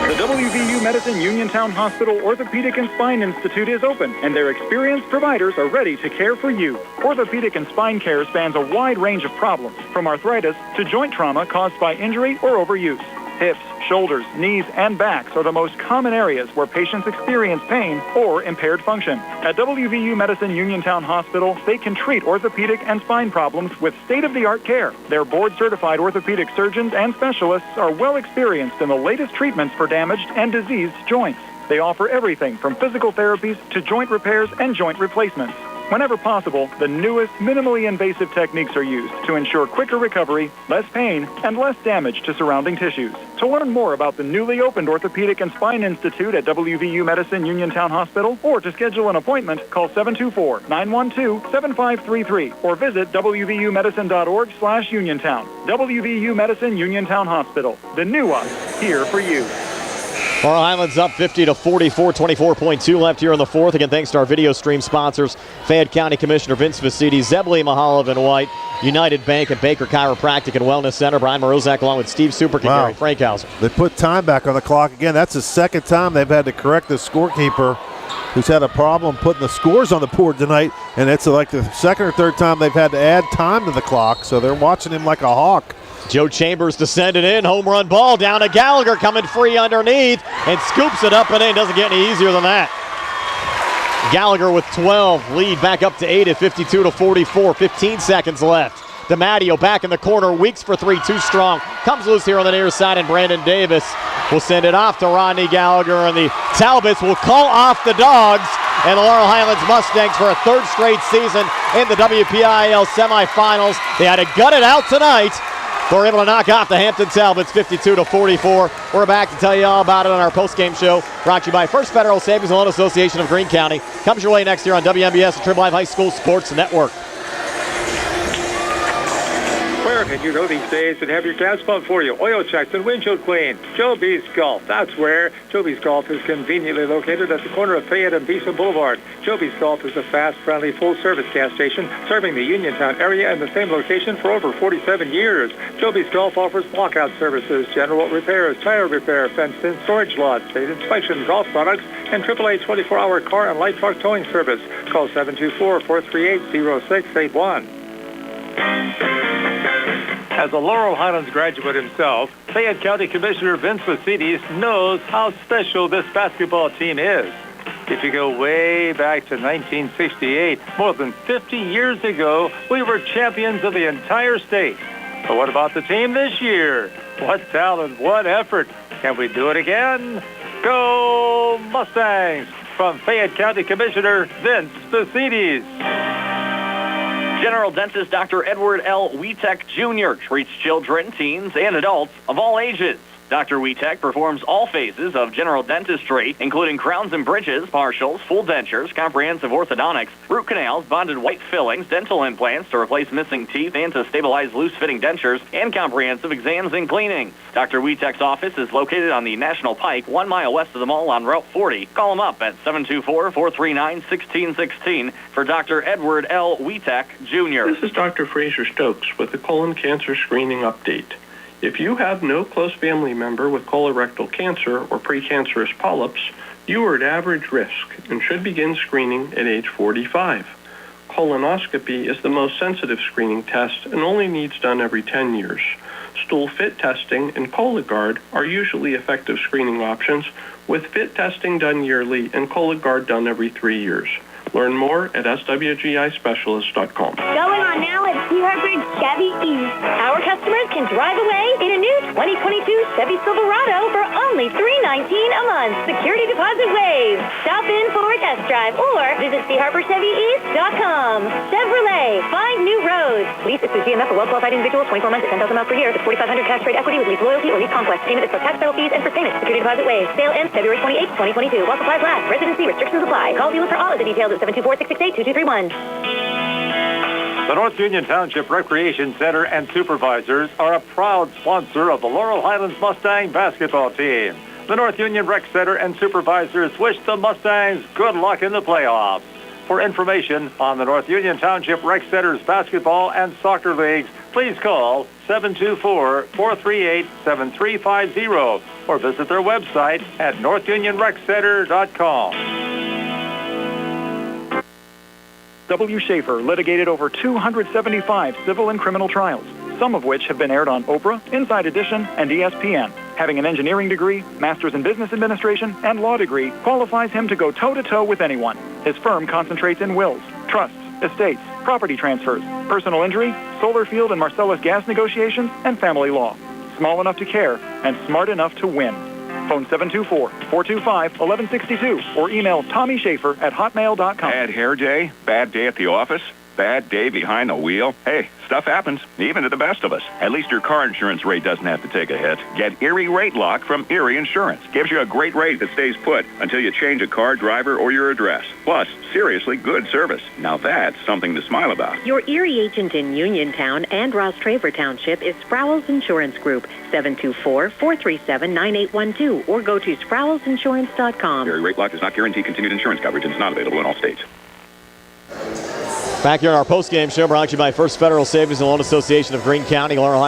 The WVU Medicine Uniontown Hospital Orthopedic and Spine Institute is open, and their experienced providers are ready to care for you. Orthopedic and spine care spans a wide range of problems, from arthritis to joint trauma caused by injury or overuse. Hips, shoulders, knees, and backs are the most common areas where patients experience pain or impaired function. At WVU Medicine Uniontown Hospital, they can treat orthopedic and spine problems with state-of-the-art care. Their board-certified orthopedic surgeons and specialists are well experienced in the latest treatments for damaged and diseased joints. They offer everything from physical therapies to joint repairs and joint replacements. Whenever possible, the newest, minimally invasive techniques are used to ensure quicker recovery, less pain, and less damage to surrounding tissues. To learn more about the newly opened Orthopedic and Spine Institute at WVU Medicine Uniontown Hospital, or to schedule an appointment, call 724-912-7533 or visit wvumedicine.org/Uniontown. WVU Medicine Uniontown Hospital. The new us, here for you. Laurel Highlands up 50-44, 24.2 left here in the fourth. Again, thanks to our video stream sponsors, Fayette County Commissioner Vince Faciti, Zebly Mahalav and White, United Bank and Baker Chiropractic and Wellness Center. Brian Morozak along with Steve Superk and Gary Frankhauser. They put time back on the clock again. That's the second time they've had to correct the scorekeeper, who's had a problem putting the scores on the board tonight, and it's like the second or third time they've had to add time to the clock, so they're watching him like a hawk. Joe Chambers descended in, home run ball down to Gallagher, coming free underneath and scoops it up and in. Doesn't get any easier than that. Gallagher with 12, lead back up to 8 at 52-44, 15 seconds left. DiMatteo back in the corner, Weeks for three, too strong. Comes loose here on the near side, and Brandon Davis will send it off to Rodney Gallagher, and the Talbots will call off the Dogs, and the Laurel Highlands Mustangs for a third straight season in the WPIAL semifinals. They had to gut it out tonight. We're able to knock off the Hampton Talbots 52-44. We're back to tell you all about it on our post-game show, brought to you by First Federal Savings and Loan Association of Greene County. Comes your way next year on WMBS and Triple Live High School Sports Network. Where can you go these days and have your gas pumped for you? Oil checks and windshield clean. Joe B's Golf. That's where. Joe B's Golf is conveniently located at the corner of Fayette and Beeson Boulevard. Joe B's Golf is a fast, friendly, full-service gas station serving the Uniontown area in the same location for over 47 years. Joe B's Golf offers lockout services, general repairs, tire repair, fenced-in storage lots, state inspection, golf products, and AAA 24-hour car and light truck towing service. Call 724-438-0681. As a Laurel Highlands graduate himself, Fayette County Commissioner Vince Faciti knows how special this basketball team is. If you go way back to 1968, more than 50 years ago, we were champions of the entire state. But what about the team this year? What talent, what effort. Can we do it again? Go Mustangs! From Fayette County Commissioner Vince Faciti. General Dentist Dr. Edward L. Wietek Jr. treats children, teens, and adults of all ages. Dr. Wietek performs all phases of general dentistry, including crowns and bridges, partials, full dentures, comprehensive orthodontics, root canals, bonded white fillings, dental implants to replace missing teeth and to stabilize loose-fitting dentures, and comprehensive exams and cleaning. Dr. Wietek's office is located on the National Pike, 1 mile west of the mall on Route 40. Call him up at 724-439-1616 for Dr. Edward L. Wietek, Jr. This is Dr. Fraser Stokes with the colon cancer screening update. If you have no close family member with colorectal cancer or precancerous polyps, you are at average risk and should begin screening at age 45. Colonoscopy is the most sensitive screening test and only needs done every 10 years. Stool fit testing and Cologuard are usually effective screening options, with fit testing done yearly and Cologuard done every 3 years. Learn more at swgispecialist.com. Going on now at T. Hartford Chevy East. Our customers can drive away in a new 2022 Chevy Silverado for only $319 a month. Security deposit waived. Stop in for a test drive or visit CHartfordChevyEast.com. Chevrolet, find new roads. Lease is through GMF for well-qualified individuals, 24 months at 10,000 miles per year. If it's $4,500 cash trade equity with lease loyalty or lease conquest. Payment is for tax title fees and for payment. Security deposit waived. Sale ends February 28, 2022. While supplies last. Residency restrictions apply. Call dealer for all of the details at 724-668-2231. The North Union Township Recreation Center and supervisors are a proud sponsor of the Laurel Highlands Mustang basketball team. The North Union Rec Center and supervisors wish the Mustangs good luck in the playoffs. For information on the North Union Township Rec Center's basketball and soccer leagues, please call 724-438-7350 or visit their website at northunionreccenter.com. W. Schaefer litigated over 275 civil and criminal trials, some of which have been aired on Oprah, Inside Edition, and ESPN. Having an engineering degree, master's in business administration, and law degree qualifies him to go toe-to-toe with anyone. His firm concentrates in wills, trusts, estates, property transfers, personal injury, solar field and Marcellus gas negotiations, and family law. Small enough to care and smart enough to win. Phone 724-425-1162 or email TommySchaefer@hotmail.com. Bad hair day? Bad day at the office? Bad day behind the wheel? Hey, stuff happens, even to the best of us. At least your car insurance rate doesn't have to take a hit. Get Erie Rate Lock from Erie Insurance. Gives you a great rate that stays put until you change a car, driver, or your address. Plus, seriously good service. Now that's something to smile about. Your Erie agent in Uniontown and Ross Traver Township is Sprowls Insurance Group, 724-437-9812, or go to sprowlsinsurance.com. Erie Rate Lock does not guarantee continued insurance coverage and is not available in all states. Back here in our post-game show, brought to you by First Federal Savings and Loan Association of Greene County. Laurel